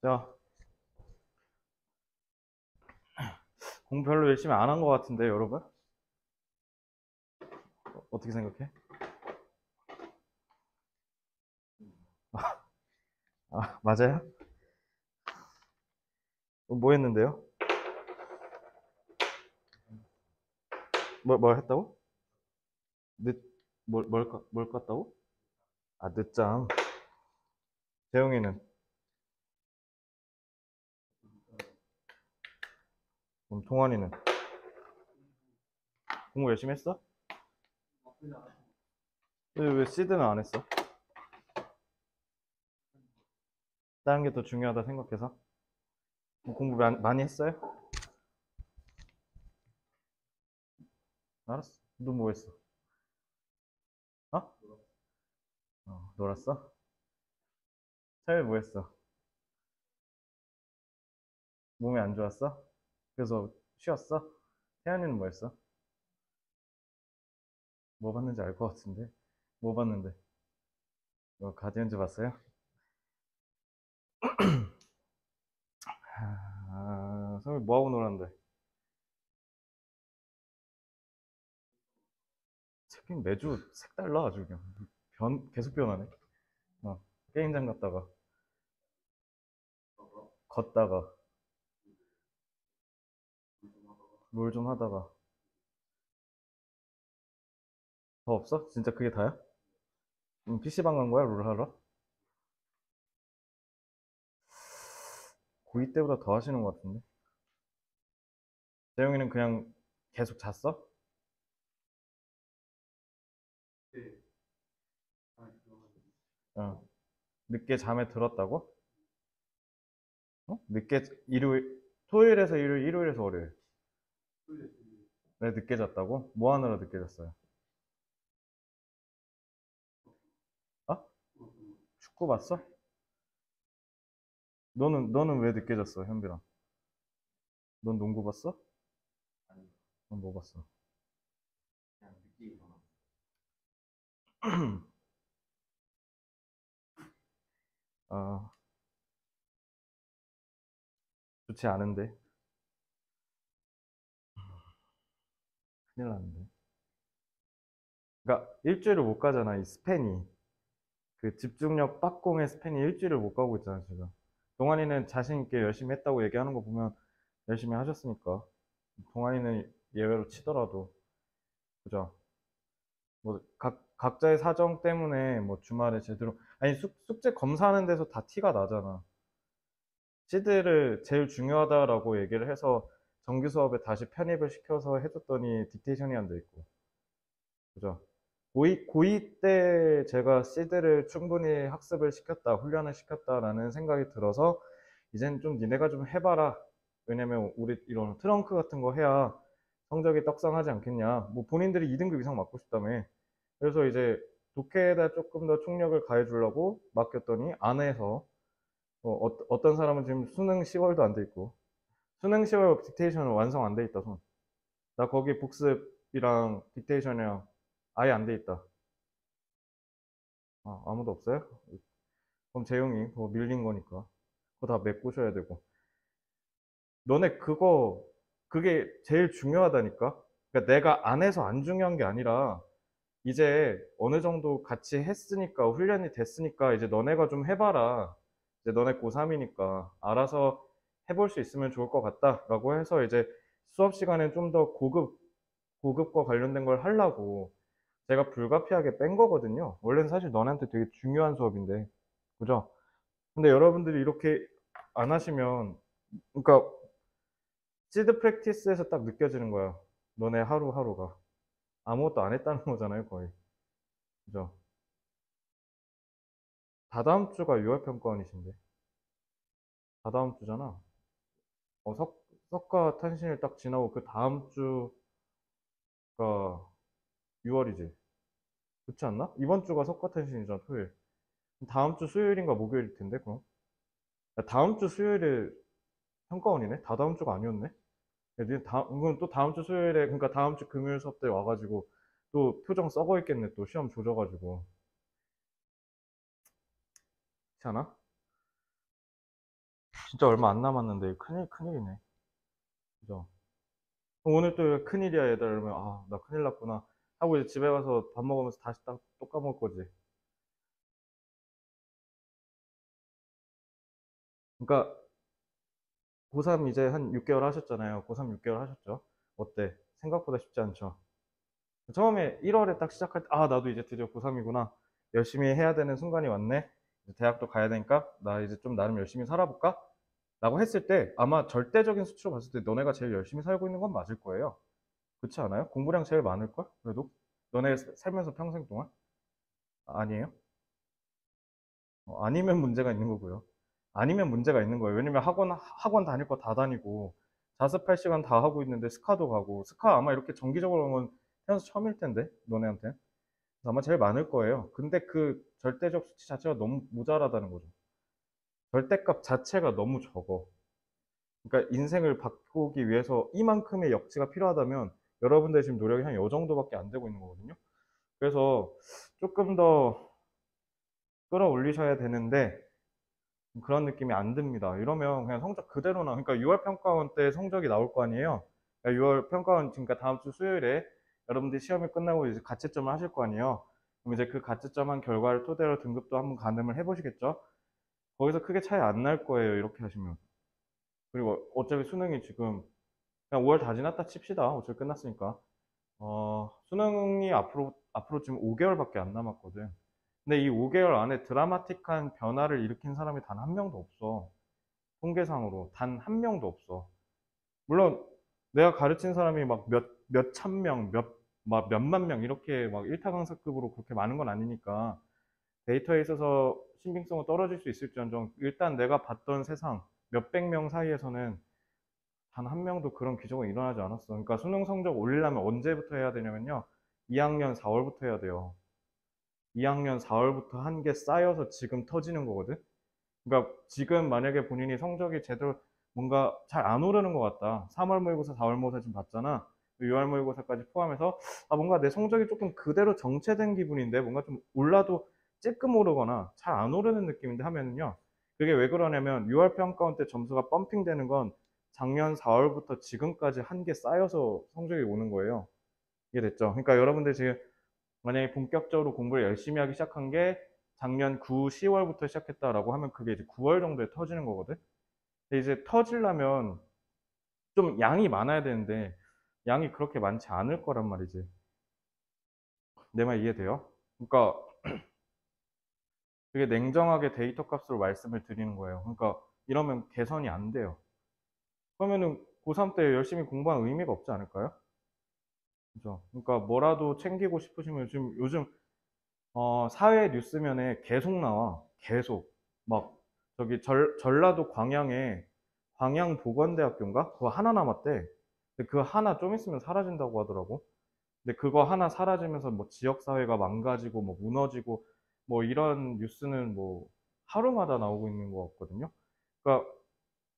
야, 공부 별로 열심히 안 한 것 같은데, 여러분? 어떻게 생각해? 맞아요? 뭐 했는데요? 뭘 했다고? 늦, 뭘 깠다고? 아, 늦잠. 재영이는? 그럼 동환이는? 공부 열심히 했어? 왜 시드는 안 했어? 다른 게 더 중요하다 생각해서? 뭐 공부 많이 했어요? 알았어. 너 뭐 했어? 어? 놀았어? 차라리 뭐 했어? 몸이 안 좋았어? 그래서 쉬었어? 태연이는 뭐 했어? 뭐 봤는지 알 것 같은데? 뭐 봤는데? 너 가디언즈 봤어요? 성일 뭐하고 놀았는데? 색이 매주 색달라 아주 그냥 계속 변하네. 어, 게임장 갔다가 걷다가 롤 좀 하다가 더 없어? 진짜 그게 다야? PC방 간 거야 롤 하러? 고2 때보다 더 하시는 것 같은데. 재영이는 그냥 계속 잤어? 어. 늦게 잠에 들었다고? 어? 늦게 일요일 토요일에서 일요일, 일요일에서 월요일. 왜 늦게 잤다고? 뭐 하느라 늦게 잤어요? 어? 축구 봤어? 너는 왜 늦게 잤어, 현빈아? 넌 농구 봤어? 넌 뭐 봤어? 아, 좋지 않은데. 큰일 났는데. 그러니까 일주일을 못 가잖아, 이 스팬이. 그 집중력 빡공의 스팬이 일주일을 못 가고 있잖아, 지금. 동환이는 자신 있게 열심히 했다고 얘기하는 거 보면 열심히 하셨으니까. 동환이는 예외로 치더라도. 그죠? 뭐, 각자의 사정 때문에 뭐 주말에 제대로, 아니, 숙제 검사하는 데서 다 티가 나잖아. 시드를 제일 중요하다라고 얘기를 해서 정규 수업에 다시 편입을 시켜서 해줬더니 딕테이션이 안 돼 있고. 그죠? 고2 때 제가 시드를 충분히 학습을 시켰다, 훈련을 시켰다라는 생각이 들어서, 이젠 좀 니네가 좀 해봐라. 왜냐면 우리 이런 트렁크 같은 거 해야 성적이 떡상하지 않겠냐. 뭐 본인들이 2등급 이상 맞고 싶다며. 그래서 이제 독해에다 조금 더 총력을 가해주려고 맡겼더니 안 해서, 어떤 사람은 지금 수능 10월도 안 돼 있고, 수능 10월 딕테이션은 완성 안 돼 있다, 손. 나 거기 복습이랑 딕테이션이랑 아예 안 돼 있다. 아무도 없어요? 그럼 재영이 그거 밀린 거니까 그거 다 메꾸셔야 되고. 너네 그게 제일 중요하다니까. 그러니까 내가 안 해서 안 중요한 게 아니라 이제 어느 정도 같이 했으니까 훈련이 됐으니까 이제 너네가 좀 해봐라. 이제 너네 고3이니까 알아서 해볼 수 있으면 좋을 것 같다라고 해서 이제 수업 시간에 좀 더 고급과 관련된 걸 하려고 제가 불가피하게 뺀 거거든요. 원래는 사실 너네한테 되게 중요한 수업인데. 그죠? 근데 여러분들이 이렇게 안 하시면, 그러니까 시드 프랙티스에서 딱 느껴지는 거야. 너네 하루하루가 아무것도 안 했다는 거잖아요, 거의. 그죠? 다다음 주가 유월평가원이신데. 다다음 주잖아. 석가 탄신일 딱 지나고 그 다음 주가 6월이지. 그렇지 않나? 이번 주가 석가 탄신이잖아, 토요일. 다음 주 수요일인가 목요일일 텐데, 그럼. 야, 다음 주 수요일에 평가원이네? 다다음 주가 아니었네? 야, 그럼 또 다음 주 수요일에, 그러니까 다음 주 금요일 수업 때 와가지고 또 표정 썩어 있겠네. 또 시험 조져가지고. 그렇지 않아? 진짜 얼마 안 남았는데 큰일이네. 그죠? 오늘 또 큰일이야 얘들 이러면 아 나 큰일 났구나 하고 이제 집에 가서 밥 먹으면서 다시 딱 또 까먹을 거지. 그러니까 고3 이제 한 6개월 하셨잖아요. 고3 6개월 하셨죠? 어때? 생각보다 쉽지 않죠? 처음에 1월에 딱 시작할 때, 아, 나도 이제 드디어 고3이구나. 열심히 해야 되는 순간이 왔네. 이제 대학도 가야 되니까, 나 이제 좀 나름 열심히 살아볼까? 라고 했을 때, 아마 절대적인 수치로 봤을 때 너네가 제일 열심히 살고 있는 건 맞을 거예요. 그렇지 않아요? 공부량 제일 많을걸? 그래도? 너네 살면서 평생 동안? 아니에요? 아니면 문제가 있는 거고요. 아니면 문제가 있는 거예요. 왜냐면 학원 다닐 거 다 다니고, 자습할 시간 다 하고 있는데 스카도 가고, 스카 아마 이렇게 정기적으로 하면 태어나서 처음일 텐데, 너네한테. 아마 제일 많을 거예요. 근데 그 절대적 수치 자체가 너무 모자라다는 거죠. 절대값 자체가 너무 적어. 그러니까 인생을 바꾸기 위해서 이만큼의 역치가 필요하다면 여러분들 지금 노력이 한 이 정도밖에 안 되고 있는 거거든요. 그래서 조금 더 끌어올리셔야 되는데 그런 느낌이 안 듭니다. 이러면 그냥 성적 그대로나, 그러니까 6월 평가원 때 성적이 나올 거 아니에요. 6월 평가원, 그러니까 다음 주 수요일에 여러분들이 시험이 끝나고 이제 가채점을 하실 거 아니에요. 그럼 이제 그 가채점한 결과를 토대로 등급도 한번 가늠을 해보시겠죠? 거기서 크게 차이 안 날 거예요. 이렇게 하시면. 그리고 어차피 수능이 지금 그냥 5월 다 지났다 칩시다. 어차피 끝났으니까. 수능이 앞으로 지금 5개월밖에 안 남았거든. 근데 이 5개월 안에 드라마틱한 변화를 일으킨 사람이 단 한 명도 없어. 통계상으로 단 한 명도 없어. 물론 내가 가르친 사람이 막 몇천 명, 막 몇만 명 이렇게 막 일타 강사급으로 그렇게 많은 건 아니니까 데이터에 있어서 신빙성은 떨어질 수 있을지언정 일단 내가 봤던 세상 몇백 명 사이에서는 단 한 명도 그런 기적은 일어나지 않았어. 그러니까 수능 성적 올리려면 언제부터 해야 되냐면요. 2학년 4월부터 해야 돼요. 2학년 4월부터 한 게 쌓여서 지금 터지는 거거든. 그러니까 지금 만약에 본인이 성적이 제대로 뭔가 잘 안 오르는 것 같다. 3월 모의고사, 4월 모의고사 지금 봤잖아. 6월 모의고사까지 포함해서 아 뭔가 내 성적이 조금 그대로 정체된 기분인데 뭔가 좀 올라도 찔끔 오르거나 잘 안 오르는 느낌인데 하면은요. 그게 왜 그러냐면 6월 평가원 때 점수가 펌핑되는 건 작년 4월부터 지금까지 한 게 쌓여서 성적이 오는 거예요. 이해됐죠? 그러니까 여러분들 지금 만약에 본격적으로 공부를 열심히 하기 시작한 게 작년 9, 10월부터 시작했다라고 하면 그게 이제 9월 정도에 터지는 거거든. 근데 이제 터지려면 좀 양이 많아야 되는데 양이 그렇게 많지 않을 거란 말이지. 내 말 이해돼요? 그러니까 그게 냉정하게 데이터 값으로 말씀을 드리는 거예요. 그러니까 이러면 개선이 안 돼요. 그러면은 고3 때 열심히 공부한 의미가 없지 않을까요? 그죠? 그러니까 뭐라도 챙기고 싶으시면 지금 요즘 사회 뉴스면에 계속 나와. 계속. 막, 저기, 전라도 광양에, 광양보건대학교인가? 그거 하나 남았대. 근데 그 하나 좀 있으면 사라진다고 하더라고. 근데 그거 하나 사라지면서 뭐 지역사회가 망가지고, 뭐 무너지고, 뭐 이런 뉴스는 뭐 하루마다 나오고 있는 것 같거든요. 그러니까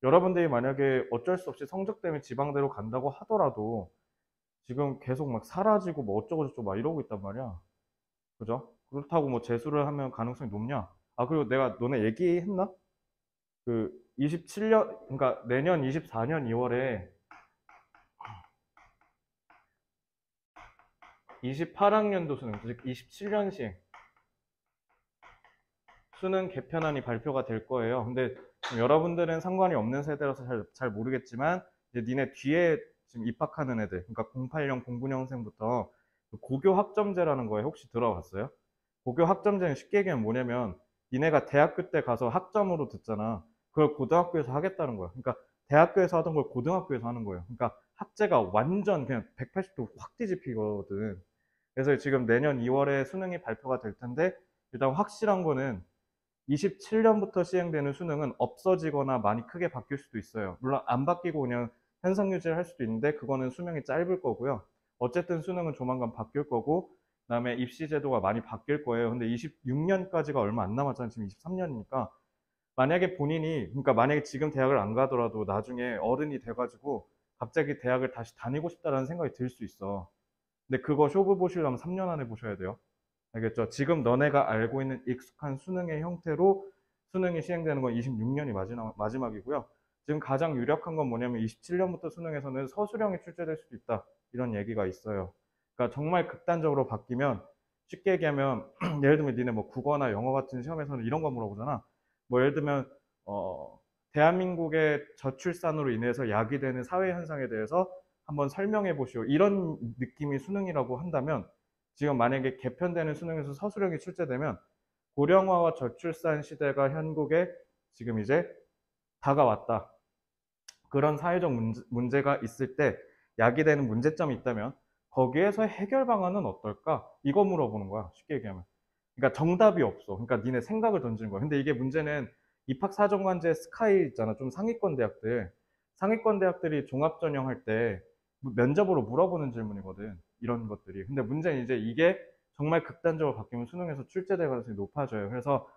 여러분들이 만약에 어쩔 수 없이 성적 때문에 지방대로 간다고 하더라도 지금 계속 막 사라지고 뭐 어쩌고저쩌고 막 이러고 있단 말이야. 그죠? 그렇다고 뭐 재수를 하면 가능성이 높냐? 아, 그리고 내가 너네 얘기했나? 그 27년, 그러니까 내년 24년 2월에 28학년도 수능, 즉 27년식 수능 개편안이 발표가 될 거예요. 근데 여러분들은 상관이 없는 세대라서 잘 모르겠지만, 이제 니네 뒤에 지금 입학하는 애들, 그러니까 08년, 09년생부터 고교 학점제라는 거에 혹시 들어봤어요? 고교 학점제는 쉽게 얘기하면 뭐냐면, 니네가 대학교 때 가서 학점으로 듣잖아. 그걸 고등학교에서 하겠다는 거야. 그러니까 대학교에서 하던 걸 고등학교에서 하는 거예요. 그러니까 학제가 완전 그냥 180도 확 뒤집히거든. 그래서 지금 내년 2월에 수능이 발표가 될 텐데, 일단 확실한 거는 27년부터 시행되는 수능은 없어지거나 많이 크게 바뀔 수도 있어요. 물론 안 바뀌고 그냥 현상 유지를 할 수도 있는데 그거는 수명이 짧을 거고요. 어쨌든 수능은 조만간 바뀔 거고 그다음에 입시 제도가 많이 바뀔 거예요. 근데 26년까지가 얼마 안 남았잖아요. 지금 23년이니까 만약에 본인이 그러니까 만약에 지금 대학을 안 가더라도 나중에 어른이 돼가지고 갑자기 대학을 다시 다니고 싶다라는 생각이 들 수 있어. 근데 그거 쇼부 보시려면 3년 안에 보셔야 돼요. 알겠죠? 지금 너네가 알고 있는 익숙한 수능의 형태로 수능이 시행되는 건 26년이 마지막이고요. 지금 가장 유력한 건 뭐냐면 27년부터 수능에서는 서술형이 출제될 수도 있다. 이런 얘기가 있어요. 그러니까 정말 극단적으로 바뀌면 쉽게 얘기하면 예를 들면 니네 뭐 국어나 영어 같은 시험에서는 이런 거 물어보잖아. 뭐 예를 들면 대한민국의 저출산으로 인해서 야기되는 사회 현상에 대해서 한번 설명해 보시오. 이런 느낌이 수능이라고 한다면 지금 만약에 개편되는 수능에서 서술형이 출제되면 고령화와 저출산 시대가 현국에 지금 이제 다가왔다. 그런 사회적 문제가 있을 때 야기되는 문제점이 있다면 거기에서 해결 방안은 어떨까? 이거 물어보는 거야. 쉽게 얘기하면. 그러니까 정답이 없어. 그러니까 니네 생각을 던지는 거야. 근데 이게 문제는 입학사정관제 스카이 있잖아. 좀 상위권 대학들. 상위권 대학들이 종합전형할 때 면접으로 물어보는 질문이거든. 이런 것들이. 근데 문제는 이제 이게 정말 극단적으로 바뀌면 수능에서 출제될 가능성이 높아져요. 그래서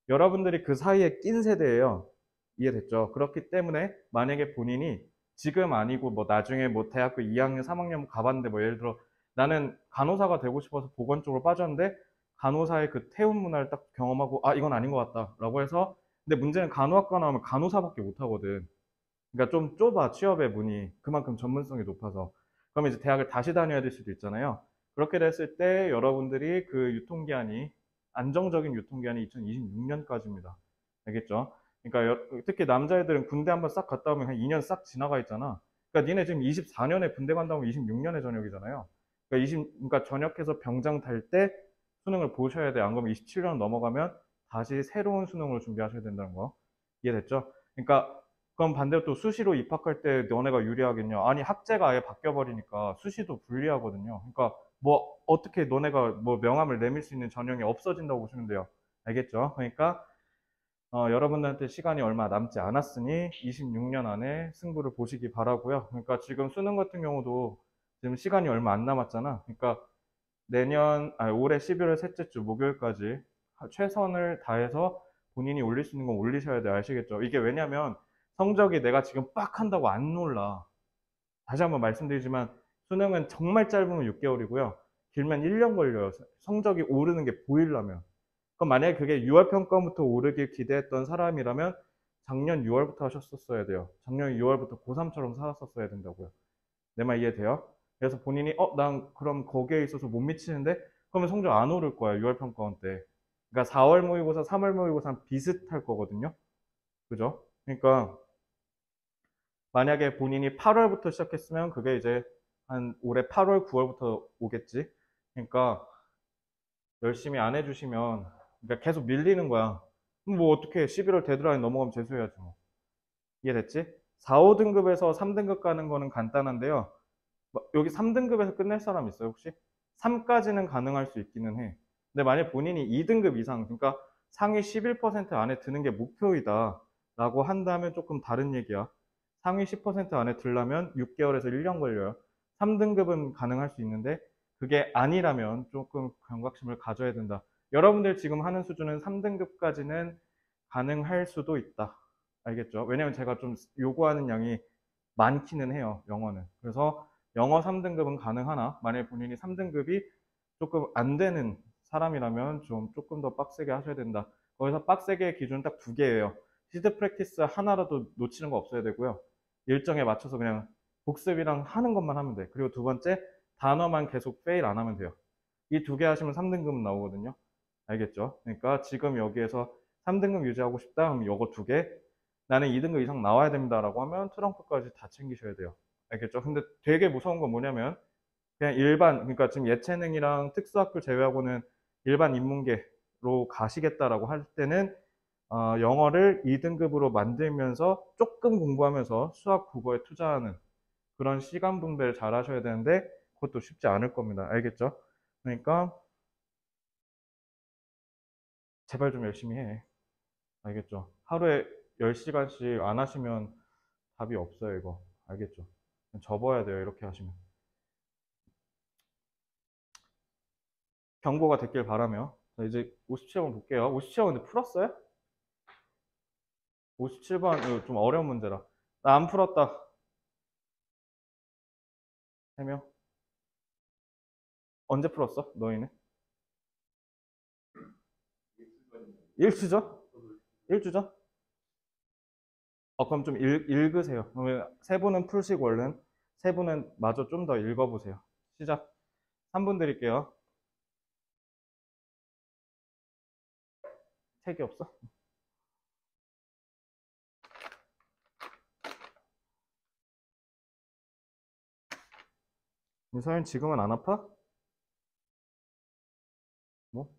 여러분들이 그 사이에 낀 세대예요. 이해됐죠? 그렇기 때문에 만약에 본인이 지금 아니고 뭐 나중에 뭐 대학교 2학년, 3학년 가봤는데 뭐 예를 들어 나는 간호사가 되고 싶어서 보건 쪽으로 빠졌는데 간호사의 그 태움 문화를 딱 경험하고 아 이건 아닌 것 같다라고 해서 근데 문제는 간호학과 나오면 간호사밖에 못 하거든. 그러니까 좀 좁아 취업의 문이 그만큼 전문성이 높아서 그러면 이제 대학을 다시 다녀야 될 수도 있잖아요. 그렇게 됐을 때 여러분들이 그 유통기한이 안정적인 유통기한이 2026년까지입니다. 알겠죠? 그러니까 특히 남자애들은 군대 한번 싹 갔다 오면 한 2년 싹 지나가 있잖아. 그러니까 니네 지금 24년에 군대 간다고 하면 26년에 전역이잖아요. 그러니까 전역해서 병장 달 때 수능을 보셔야 돼. 안 그러면 27년 넘어가면 다시 새로운 수능을 준비하셔야 된다는 거. 이해됐죠? 그러니까 그럼 반대로 또 수시로 입학할 때 너네가 유리하겠냐? 아니 학제가 아예 바뀌어 버리니까 수시도 불리하거든요. 그러니까 뭐 어떻게 너네가 뭐 명함을 내밀 수 있는 전형이 없어진다고 보시면 돼요. 알겠죠? 그러니까 여러분들한테 시간이 얼마 남지 않았으니 26년 안에 승부를 보시기 바라고요. 그러니까 지금 수능 같은 경우도 지금 시간이 얼마 안 남았잖아. 그러니까 올해 11월 셋째 주 목요일까지 최선을 다해서 본인이 올릴 수 있는 건 올리셔야 돼요. 아시겠죠? 이게 왜냐면 성적이 내가 지금 빡 한다고 안 올라. 다시 한번 말씀드리지만 수능은 정말 짧으면 6개월이고요. 길면 1년 걸려요. 성적이 오르는 게 보이려면. 그럼 만약에 그게 6월 평가부터 오르길 기대했던 사람이라면 작년 6월부터 하셨었어야 돼요. 작년 6월부터 고3처럼 살았었어야 된다고요. 내 말 이해돼요? 그래서 본인이 난 그럼 거기에 있어서 못 미치는데 그러면 성적 안 오를 거야. 6월 평가원 때. 그러니까 4월 모의고사, 3월 모의고사 비슷할 거거든요. 그죠? 그러니까 만약에 본인이 8월부터 시작했으면 그게 이제 한 올해 8월, 9월부터 오겠지. 그러니까 열심히 안 해주시면 그러니까 계속 밀리는 거야. 그럼 뭐 어떻게 11월 데드라인 넘어가면 재수해야지 뭐. 이해됐지? 4, 5등급에서 3등급 가는 거는 간단한데요. 여기 3등급에서 끝낼 사람 있어요, 혹시? 3까지는 가능할 수 있기는 해. 근데 만약 본인이 2등급 이상, 그러니까 상위 11% 안에 드는 게 목표이다 라고 한다면 조금 다른 얘기야. 상위 10% 안에 들려면 6개월에서 1년 걸려요. 3등급은 가능할 수 있는데 그게 아니라면 조금 경각심을 가져야 된다. 여러분들 지금 하는 수준은 3등급까지는 가능할 수도 있다. 알겠죠? 왜냐면 제가 좀 요구하는 양이 많기는 해요, 영어는. 그래서 영어 3등급은 가능하나 만약에 본인이 3등급이 조금 안 되는 사람이라면 조금 더 빡세게 하셔야 된다. 거기서 빡세게 기준 딱 두 개예요. 시드 프랙티스 하나라도 놓치는 거 없어야 되고요. 일정에 맞춰서 그냥 복습이랑 하는 것만 하면 돼. 그리고 두 번째, 단어만 계속 페일 안 하면 돼요. 이 두 개 하시면 3등급 나오거든요. 알겠죠? 그러니까 지금 여기에서 3등급 유지하고 싶다 그럼 이거 두 개. 나는 2등급 이상 나와야 됩니다라고 하면 트렁크까지 다 챙기셔야 돼요. 알겠죠? 근데 되게 무서운 건 뭐냐면 그냥 그러니까 지금 예체능이랑 특수학교 제외하고는 일반 인문계로 가시겠다라고 할 때는 영어를 2등급으로 만들면서 조금 공부하면서 수학, 국어에 투자하는 그런 시간 분배를 잘 하셔야 되는데 그것도 쉽지 않을 겁니다. 알겠죠? 그러니까 제발 좀 열심히 해. 알겠죠? 하루에 10시간씩 안 하시면 답이 없어요, 이거. 알겠죠? 접어야 돼요, 이렇게 하시면. 경고가 됐길 바라며. 자, 이제 57번 볼게요. 57번 근데 풀었어요? 57번 이거 좀 어려운 문제라. 나 안 풀었다. 3명. 언제 풀었어? 너희는? 일주죠? 1주죠? 그럼 좀 읽으세요. 그러면 세 분은 풀시고 얼른 세 분은 마저 좀 더 읽어보세요. 시작. 3분 드릴게요. 책이 없어? 서현 지금은 안 아파? 뭐?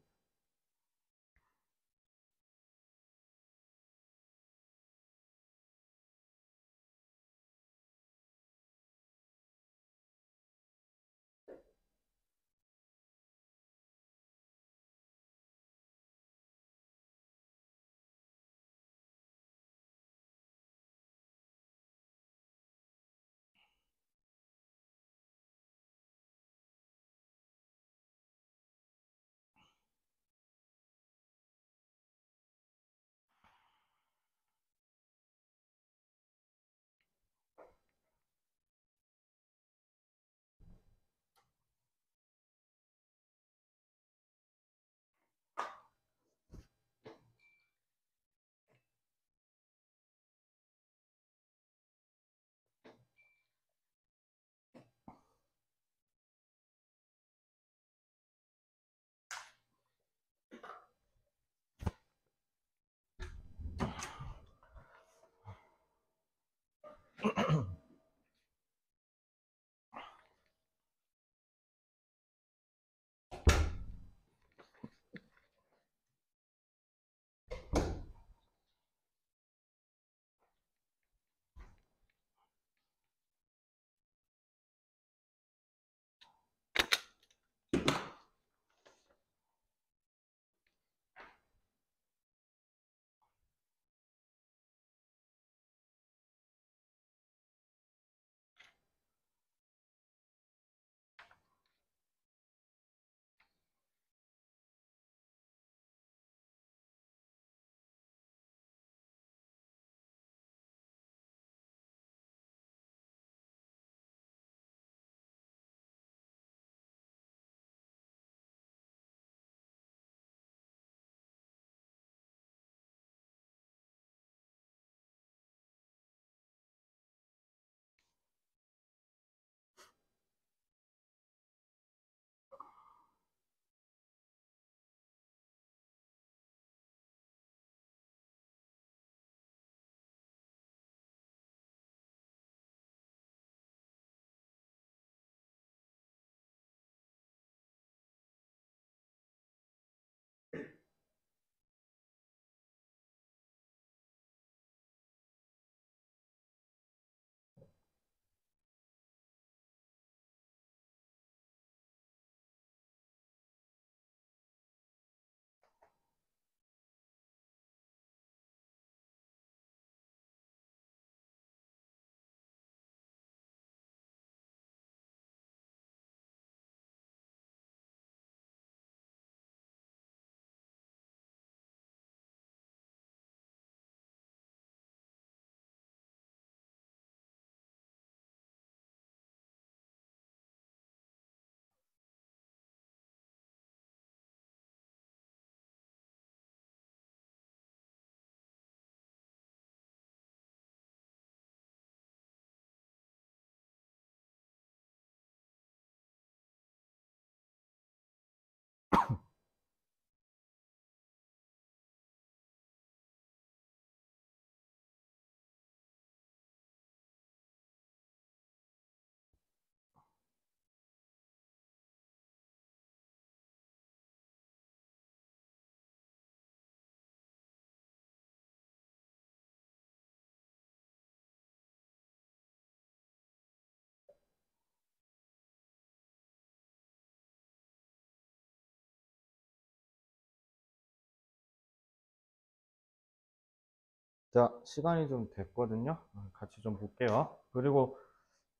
자, 시간이 좀 됐거든요. 같이 좀 볼게요. 그리고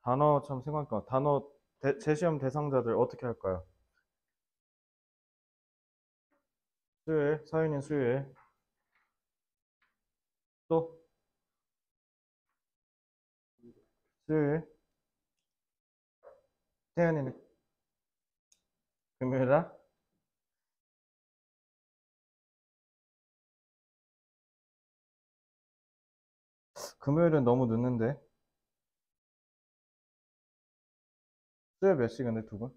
단어 참 생각할까? 단어 재시험 대상자들 어떻게 할까요? 수요일, 서윤이 수요일. 또 수요일, 태연이는 금요일 날? 금요일은 너무 늦는데. 수요일 몇 시 근데 두 분?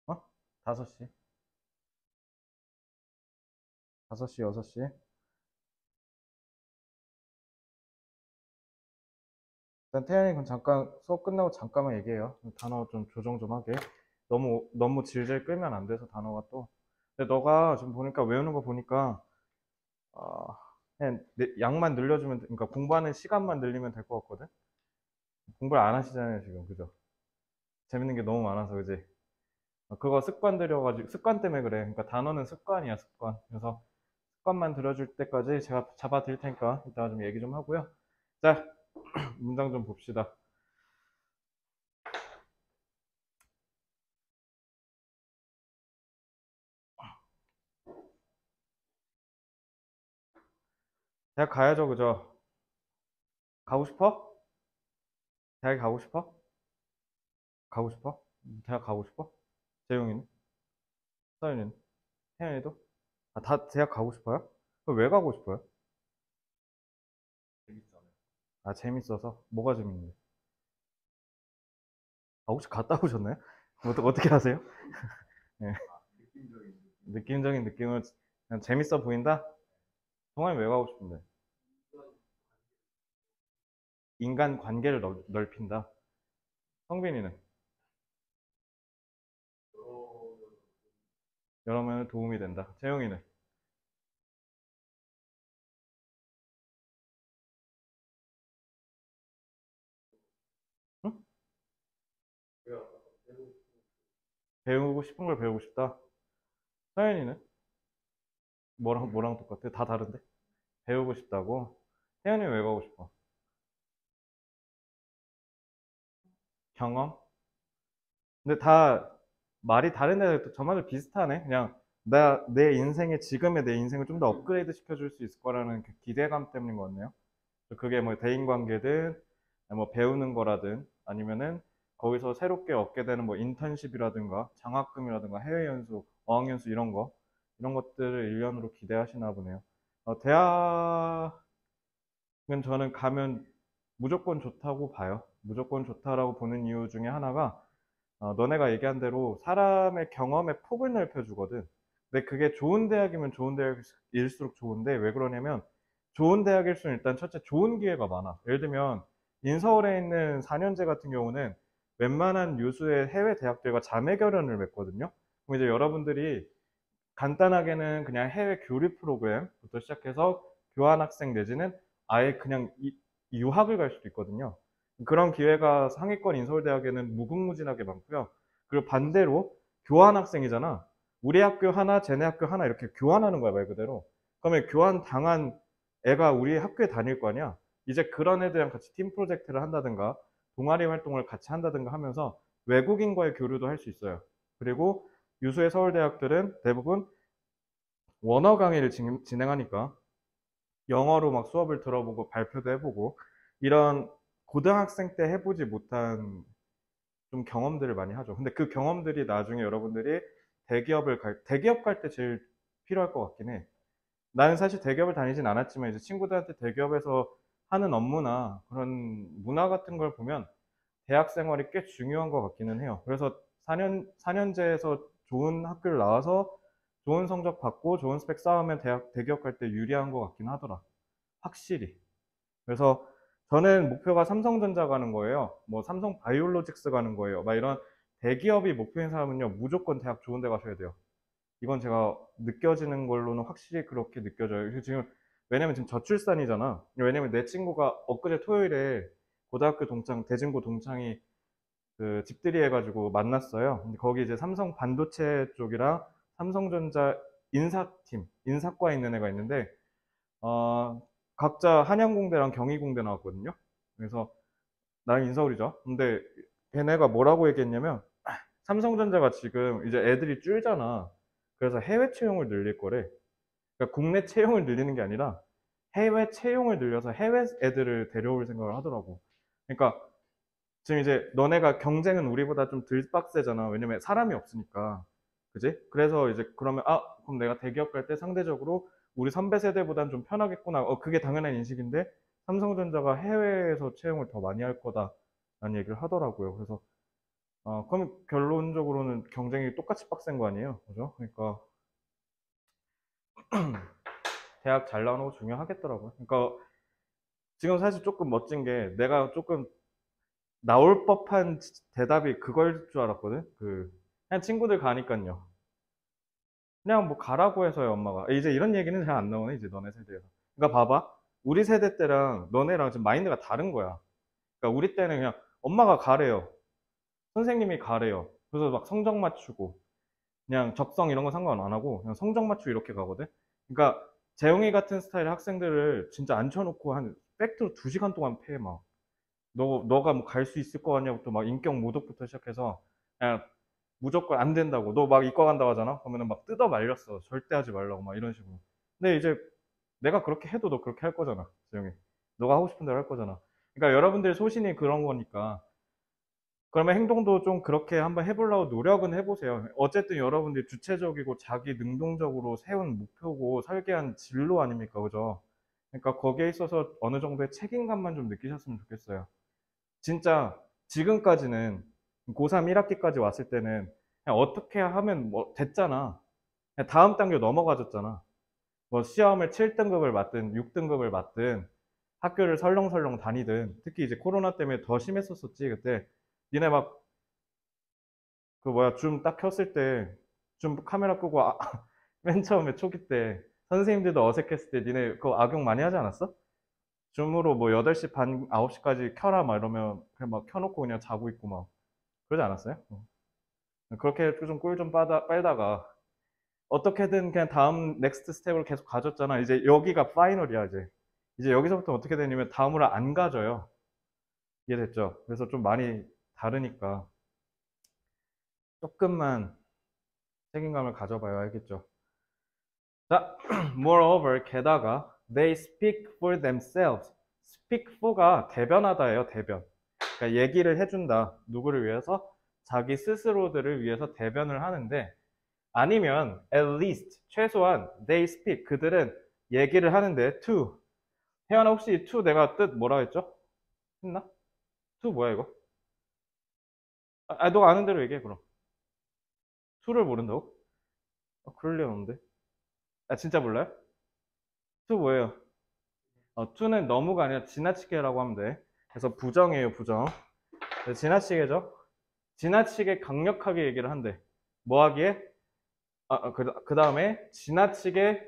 어? 5시? 5시, 6시? 일단 태연이 그럼 잠깐 수업 끝나고 잠깐만 얘기해요. 단어 좀 조정 좀 하게. 너무 질질 끌면 안 돼서 단어가 또. 근데 너가 지금 보니까 외우는 거 보니까 그냥 양만 늘려주면 그러니까 공부하는 시간만 늘리면 될 것 같거든. 공부를 안 하시잖아요 지금, 그죠? 재밌는 게 너무 많아서, 그지? 그거 습관 들여가지고 습관 때문에 그래. 그러니까 단어는 습관이야, 습관. 그래서 습관만 들여줄 때까지 제가 잡아 드릴 테니까 이따가 좀 얘기 좀 하고요. 자, 문장 좀 봅시다. 대학 가야죠, 그죠? 가고 싶어? 대학 가고 싶어? 가고 싶어? 대학 가고 싶어? 재용이는? 서윤이는? 태연이도? 아, 다 대학 가고 싶어요? 그럼 왜 가고 싶어요? 아, 재밌어서? 뭐가 재밌는데? 아, 혹시 갔다 오셨나요? 어떻게 하세요? 네. 느낌적인 느낌은 그냥 재밌어 보인다? 동아리 왜 가고 싶은데? 인간 관계를 넓힌다. 성빈이는 여러 면에 도움이 된다. 재용이는 응? 배우고 싶은 걸 배우고 싶다. 서연이는 뭐랑 똑같아? 다 다른데? 배우고 싶다고? 태연이 왜 가고 싶어? 경험? 근데 다 말이 다른데 저말도 비슷하네. 그냥 내 인생의 지금의 내 인생을 좀 더 업그레이드 시켜줄 수 있을 거라는 그 기대감 때문인 것 같네요. 그게 뭐 대인관계든 뭐 배우는 거라든 아니면은 거기서 새롭게 얻게 되는 뭐 인턴십이라든가 장학금이라든가 해외 연수, 어학 연수 이런 것들을 일련으로 기대하시나 보네요. 대학은 저는 가면 무조건 좋다고 봐요. 무조건 좋다라고 보는 이유 중에 하나가 너네가 얘기한 대로 사람의 경험의 폭을 넓혀주거든. 근데 그게 좋은 대학이면 좋은 대학일수록 좋은데 왜 그러냐면 좋은 대학일수록 일단 첫째 좋은 기회가 많아. 예를 들면 인서울에 있는 4년제 같은 경우는 웬만한 유수의 해외 대학들과 자매 결연을 맺거든요. 그럼 이제 여러분들이 간단하게는 그냥 해외 교류 프로그램부터 시작해서 교환학생 내지는 아예 그냥 유학을 갈 수도 있거든요. 그런 기회가 상위권 인서울대학에는 무궁무진하게 많고요. 그리고 반대로 교환학생이잖아. 우리 학교 하나, 쟤네 학교 하나 이렇게 교환하는 거야, 말 그대로. 그러면 교환 당한 애가 우리 학교에 다닐 거 아니야. 이제 그런 애들이랑 같이 팀 프로젝트를 한다든가 동아리 활동을 같이 한다든가 하면서 외국인과의 교류도 할 수 있어요. 그리고 유수의 서울대학들은 대부분 원어 강의를 진행하니까 영어로 막 수업을 들어보고 발표도 해보고 이런 고등학생 때 해보지 못한 좀 경험들을 많이 하죠. 근데 그 경험들이 나중에 여러분들이 대기업 갈 때 제일 필요할 것 같긴 해. 나는 사실 대기업을 다니진 않았지만 이제 친구들한테 대기업에서 하는 업무나 그런 문화 같은 걸 보면 대학 생활이 꽤 중요한 것 같기는 해요. 그래서 4년제에서 좋은 학교를 나와서 좋은 성적 받고 좋은 스펙 쌓으면 대기업 갈 때 유리한 것 같긴 하더라. 확실히. 그래서 저는 목표가 삼성전자 가는 거예요. 뭐 삼성 바이오로직스 가는 거예요. 막 이런 대기업이 목표인 사람은요, 무조건 대학 좋은 데 가셔야 돼요. 이건 제가 느껴지는 걸로는 확실히 그렇게 느껴져요. 지금, 왜냐면 지금 저출산이잖아. 왜냐면 내 친구가 엊그제 토요일에 고등학교 동창, 대진고 동창이 그 집들이 해가지고 만났어요. 근데 거기 이제 삼성 반도체 쪽이랑 삼성전자 인사과 있는 애가 있는데, 어, 각자 한양공대랑 경희공대 나왔거든요. 그래서 나는 인서울이죠. 근데 걔네가 뭐라고 얘기했냐면, 삼성전자가 지금 이제 애들이 줄잖아. 그래서 해외 채용을 늘릴 거래. 그러니까 국내 채용을 늘리는 게 아니라 해외 채용을 늘려서 해외 애들을 데려올 생각을 하더라고. 그러니까 지금 이제 너네가 경쟁은 우리보다 좀 덜 빡세잖아. 왜냐면 사람이 없으니까. 그지? 그래서 이제 그러면 그럼 내가 대기업 갈 때 상대적으로 우리 선배 세대보단 좀 편하겠구나. 그게 당연한 인식인데 삼성전자가 해외에서 채용을 더 많이 할 거다라는 얘기를 하더라고요. 그래서 그럼 결론적으로는 경쟁이 똑같이 빡센 거 아니에요? 그죠? 그러니까 대학 잘 나오는 거 중요하겠더라고요. 그러니까 지금 사실 조금 멋진 게 내가 조금 나올 법한 대답이 그걸 줄 알았거든. 그냥 친구들 가니까요. 그냥 뭐 가라고 해서요, 엄마가. 이제 이런 얘기는 잘 안 나오네, 이제 너네 세대에서. 그러니까 봐봐. 우리 세대 때랑 너네랑 지금 마인드가 다른 거야. 그러니까 우리 때는 그냥 엄마가 가래요. 선생님이 가래요. 그래서 막 성적 맞추고, 그냥 적성 이런 거 상관 안 하고, 그냥 성적 맞추고 이렇게 가거든. 그러니까 재용이 같은 스타일의 학생들을 진짜 앉혀놓고 한 팩트로 2시간 동안 패, 막. 너가 뭐 갈 수 있을 거 같냐부터 막 인격 모독부터 시작해서 그냥 무조건 안 된다고. 너 막 이과 간다고 하잖아? 그러면은 막 뜯어 말렸어. 절대 하지 말라고 막 이런 식으로. 근데 이제 내가 그렇게 해도 너 그렇게 할 거잖아, 재영이. 너가 하고 싶은 대로 할 거잖아. 그러니까 여러분들의 소신이 그런 거니까. 그러면 행동도 좀 그렇게 한번 해보려고 노력은 해보세요. 어쨌든 여러분들이 주체적이고 자기 능동적으로 세운 목표고 설계한 진로 아닙니까? 그죠? 그러니까 거기에 있어서 어느 정도의 책임감만 좀 느끼셨으면 좋겠어요. 진짜 지금까지는 고3 1학기까지 왔을 때는 그냥 어떻게 하면 뭐 됐잖아. 그냥 다음 단계 넘어가졌잖아. 뭐 시험을 7등급을 맞든 6등급을 맞든 학교를 설렁설렁 다니든 특히 이제 코로나 때문에 더 심했었었지. 그때 니네 막 그 뭐야 줌 딱 켰을 때 줌 카메라 끄고 맨 처음에 초기 때 선생님들도 어색했을 때 니네 그거 악용 많이 하지 않았어? 줌으로 뭐 8시 반 9시까지 켜라 막 이러면 그냥 막 켜놓고 그냥 자고 있고 막 그러지 않았어요? 그렇게 좀 꿀 좀 빨다가 어떻게든 그냥 다음 넥스트 스텝을 계속 가졌잖아. 이제 여기가 파이널이야, 이제. 이제 여기서부터 어떻게 되냐면 다음으로 안 가져요. 이해됐죠? 그래서 좀 많이 다르니까 조금만 책임감을 가져봐야 알겠죠? 자, moreover, 게다가 they speak for themselves. speak for가 대변하다예요, 대변. 그러니까 얘기를 해준다. 누구를 위해서? 자기 스스로들을 위해서 대변을 하는데 아니면 at least 최소한 they speak 그들은 얘기를 하는데 to 혜연아 혹시 to 내가 뜻 뭐라 했죠? 했나? to 뭐야 이거? 너가 아는 대로 얘기해 그럼. to를 모른다고? 그럴 리 없는데. 진짜 몰라요? to 뭐예요? to는 너무가 아니라 지나치게라고 하면 돼. 그래서 부정이에요 부정. 그래서 지나치게죠? 지나치게 강력하게 얘기를 한대. 뭐 하기에? 그 다음에 지나치게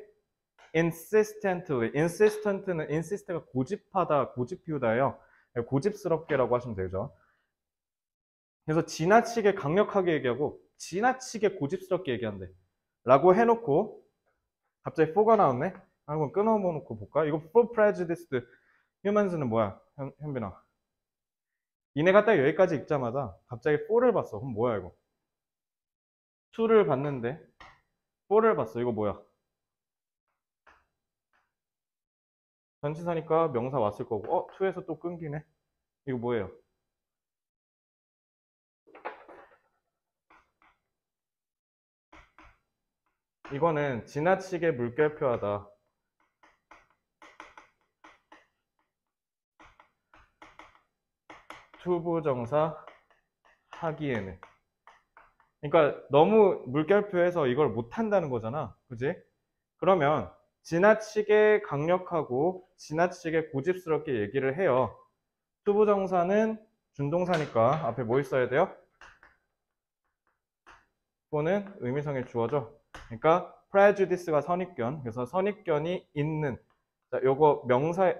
insistently. insistent는 insist가 고집하다, 고집 피우다예요. 고집스럽게라고 하시면 되죠. 그래서 지나치게 강력하게 얘기하고 지나치게 고집스럽게 얘기한대. 라고 해놓고 갑자기 for가 나왔네? 한번 끊어놓고 볼까? 이거 for prejudiced humans는 뭐야? 현빈아. 이네가 딱 여기까지 읽자마자 갑자기 for를 봤어. 그럼 뭐야 이거? to를 봤는데 for를 봤어. 이거 뭐야? 전치사니까 명사 왔을 거고 to에서 또 끊기네. 이거 뭐예요? 이거는 지나치게 물결표하다. 투부정사 하기에는. 그러니까 너무 물결표해서 이걸 못한다는 거잖아. 그지? 그러면 지나치게 강력하고 지나치게 고집스럽게 얘기를 해요. 투부정사는 준동사니까 앞에 뭐 있어야 돼요? 또는 의미성의 주어죠. 그러니까 prejudice가 선입견. 그래서 선입견이 있는. 자, 요거 명사에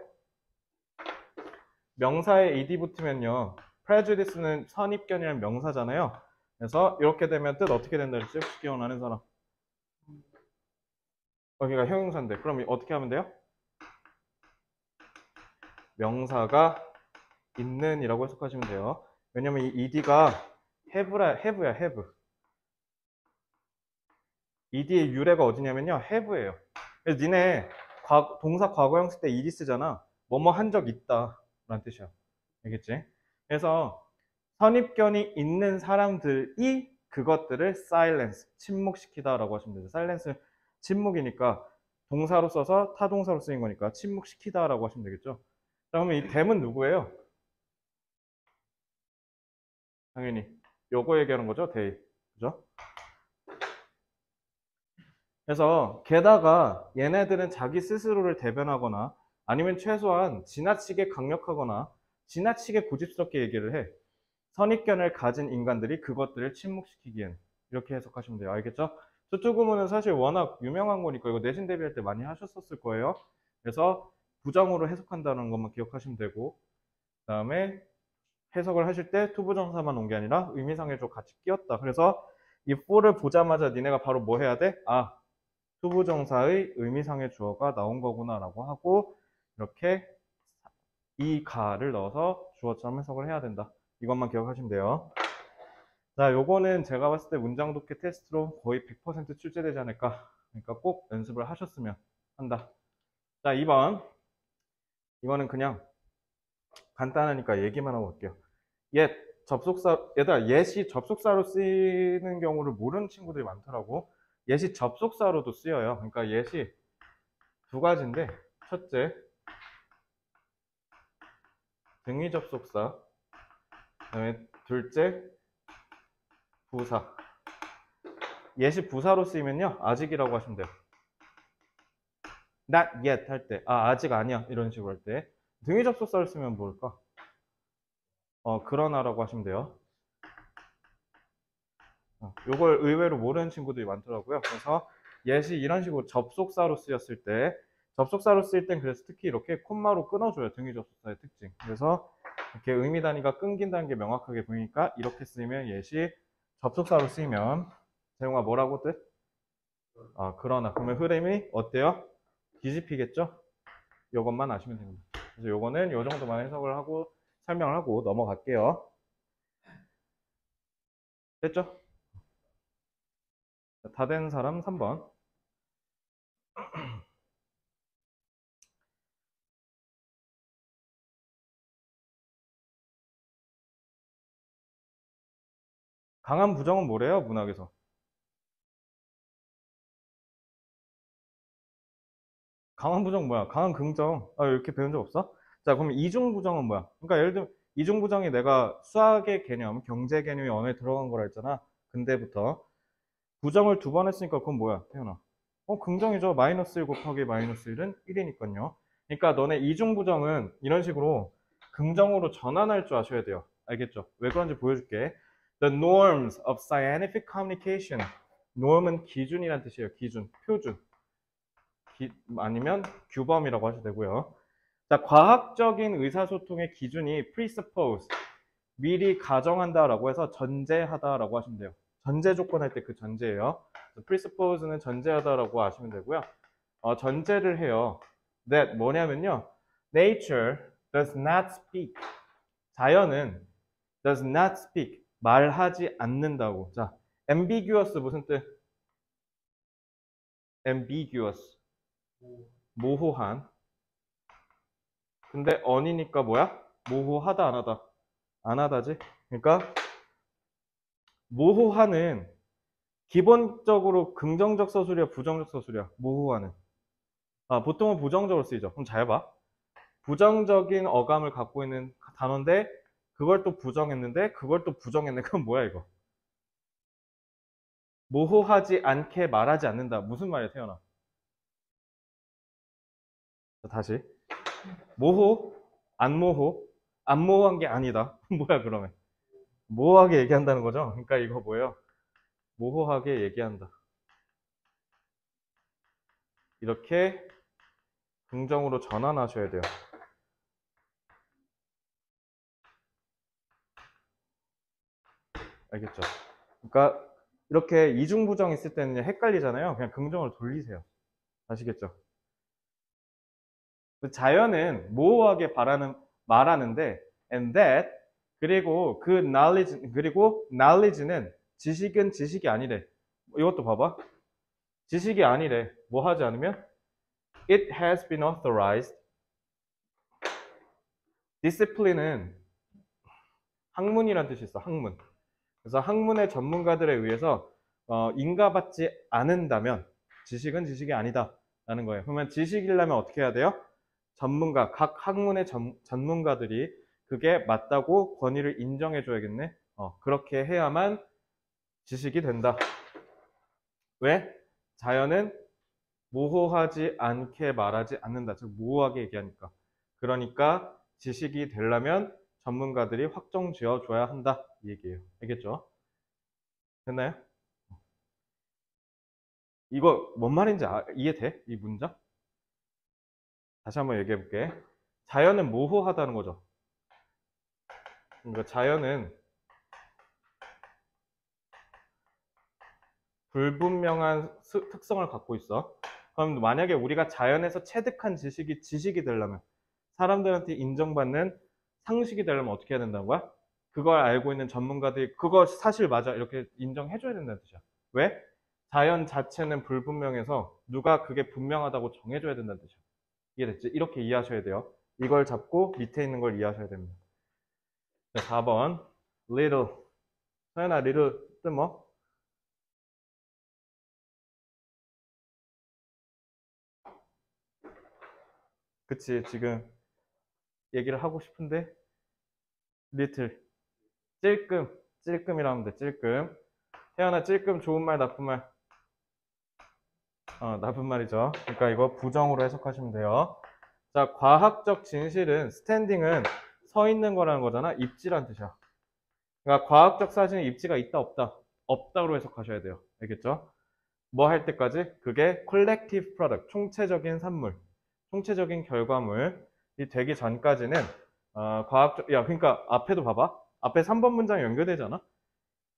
ed 붙으면요. prejudice는 선입견이라는 명사잖아요. 그래서 이렇게 되면 뜻 어떻게 된다 그랬지? 혹시 기억나는 사람? 여기가 형용사인데 그럼 어떻게 하면 돼요? 명사가 있는 이라고 해석하시면 돼요. 왜냐면 이 ed가 have야 have. ed의 유래가 어디냐면요. have예요. 그래서 니네 동사 과거형 쓸 때 ed 쓰잖아. 뭐뭐 한 적 있다 라는 뜻이야. 알겠지? 그래서 선입견이 있는 사람들이 그것들을 silence, 침묵시키다라고 하시면 되죠. silence, 침묵이니까 동사로 써서 타동사로 쓰인 거니까 침묵시키다라고 하시면 되겠죠. 자, 그러면 이 them은 누구예요? 당연히 요거 얘기하는 거죠, they. 그죠? 그래서 게다가 얘네들은 자기 스스로를 대변하거나 아니면 최소한 지나치게 강력하거나 지나치게 고집스럽게 얘기를 해. 선입견을 가진 인간들이 그것들을 침묵시키기엔 이렇게 해석하시면 돼요. 알겠죠? 수투 구문은 사실 워낙 유명한 거니까 이거 내신 대비할 때 많이 하셨었을 거예요. 그래서 부정으로 해석한다는 것만 기억하시면 되고, 그 다음에 해석을 하실 때 투부정사만 온 게 아니라 의미상의 조 같이 끼웠다. 그래서 이 for를 보자마자 니네가 바로 뭐 해야 돼? 아, 투부정사의 의미상의 주어가 나온 거구나 라고 하고 이렇게 이 가를 넣어서 주어처럼 해석을 해야 된다. 이것만 기억하시면 돼요. 자, 요거는 제가 봤을 때 문장 독해 테스트로 거의 100% 출제되지 않을까. 그러니까 꼭 연습을 하셨으면 한다. 자, 2번. 이거는 그냥 간단하니까 얘기만 하고 올게요. 얘들아, 옛이 접속사로 쓰이는 경우를 모르는 친구들이 많더라고. 옛이 접속사로도 쓰여요. 그러니까 옛이 두 가지인데, 첫째, 등위 접속사. 그다음에 둘째, 부사. 옛이 부사로 쓰이면요, 아직이라고 하시면 돼요. not yet 할 때, 아, 아직 아니야. 이런 식으로 할 때. 등위 접속사를 쓰면 뭘까? 그러나라고 하시면 돼요. 요걸 의외로 모르는 친구들이 많더라고요. 그래서 예시 이런 식으로 접속사로 쓰였을 때, 접속사로 쓰일 땐 그래서 특히 이렇게 콤마로 끊어줘요. 등위 접속사의 특징. 그래서 이렇게 의미 단위가 끊긴다는 게 명확하게 보이니까 이렇게 쓰이면 예시 접속사로 쓰이면 재용아 뭐라고 뜻? 아, 그러나. 그러면 흐름이 어때요? 뒤집히겠죠? 요것만 아시면 됩니다. 그래서 요거는 요 정도만 해석을 하고 설명을 하고 넘어갈게요. 됐죠? 다 된 사람 3번. 강한 부정은 뭐래요? 문학에서. 강한 부정 뭐야? 강한 긍정. 아, 이렇게 배운 적 없어? 자, 그럼 이중 부정은 뭐야? 그러니까 예를 들면 이중 부정이 내가 수학의 개념, 경제 개념이 언어에 들어간 거라 했잖아. 근대부터. 부정을 두 번 했으니까 그건 뭐야? 태연아. 긍정이죠. 마이너스 1 곱하기 마이너스 1은 1이니까요. 그러니까 너네 이중 부정은 이런 식으로 긍정으로 전환할 줄 아셔야 돼요. 알겠죠? 왜 그런지 보여줄게. The norms of scientific communication. norm은 기준이란 뜻이에요. 기준, 표준. 아니면 규범이라고 하셔도 되고요. 자, 과학적인 의사소통의 기준이 presuppose, 미리 가정한다라고 해서 전제하다라고 하시면 돼요. 전제 조건 할 때 그 전제예요. presuppose는 전제하다라고 아시면 되고요. 전제를 해요. that 뭐냐면요. nature does not speak. 자연은 does not speak. 말하지 않는다고. 자, ambiguous 무슨 뜻? ambiguous. 모호한. 근데 on이니까 뭐야? 모호하다 안 하다? 안 하다지. 그러니까 모호하는 기본적으로 긍정적 서술이야, 부정적 서술이야? 모호하는. 보통은 부정적으로 쓰이죠. 그럼 잘 봐. 부정적인 어감을 갖고 있는 단어인데 그걸 또 부정했는데 그걸 또 부정했네. 그럼 뭐야 이거? 모호하지 않게 말하지 않는다. 무슨 말이야, 태연아? 자, 다시. 모호, 안 모호, 안 모호한 게 아니다. 뭐야 그러면? 모호하게 얘기한다는 거죠? 그러니까 이거 뭐예요? 모호하게 얘기한다. 이렇게 긍정으로 전환하셔야 돼요. 알겠죠? 그러니까 이렇게 이중부정 있을 때는 헷갈리잖아요. 그냥 긍정으로 돌리세요. 아시겠죠? 자연은 모호하게 말하는데 and that 그리고 그 knowledge는 지식은 지식이 아니래. 이것도 봐봐. 지식이 아니래. 뭐 하지 않으면 it has been authorized. discipline은 학문이란 뜻이 있어. 학문. 그래서 학문의 전문가들에 의해서 인가받지 않는다면 지식은 지식이 아니다 라는 거예요. 그러면 지식이려면 어떻게 해야 돼요? 전문가, 각 학문의 전문가들이 그게 맞다고 권위를 인정해 줘야겠네. 그렇게 해야만 지식이 된다. 왜? 자연은 모호하지 않게 말하지 않는다. 즉 모호하게 얘기하니까. 그러니까 지식이 되려면 전문가들이 확정 지어 줘야 한다. 이 얘기예요. 알겠죠? 됐나요? 이거 뭔 말인지 이해돼? 이 문장? 다시 한번 얘기해 볼게. 자연은 모호하다는 거죠. 그러니까 자연은 불분명한 특성을 갖고 있어. 그럼 만약에 우리가 자연에서 체득한 지식이 지식이 되려면, 사람들한테 인정받는 상식이 되려면 어떻게 해야 된다는 거야? 그걸 알고 있는 전문가들이 그거 사실 맞아 이렇게 인정해줘야 된다는 뜻이야. 왜? 자연 자체는 불분명해서 누가 그게 분명하다고 정해줘야 된다는 뜻이야. 이해됐지? 이렇게 이해하셔야 돼요. 이걸 잡고 밑에 있는 걸 이해하셔야 됩니다. 네, 4번 little. 서연아, little 뜻 뭐? 그치, 지금 얘기를 하고 싶은데 little. 찔끔. 찔끔이라고 하면 돼. 찔끔. 태연아, 찔끔 좋은 말 나쁜 말? 나쁜 말이죠. 그러니까 이거 부정으로 해석하시면 돼요. 자, 과학적 진실은 스탠딩은 서 있는 거라는 거잖아. 입지란 뜻이야. 그러니까 과학적 사실은 입지가 있다 없다. 없다로 해석하셔야 돼요. 알겠죠? 뭐 할 때까지? 그게 collective product, 총체적인 산물, 총체적인 결과물이 되기 전까지는 과학적, 야, 그러니까 앞에도 봐봐. 앞에 3번 문장 연결되잖아.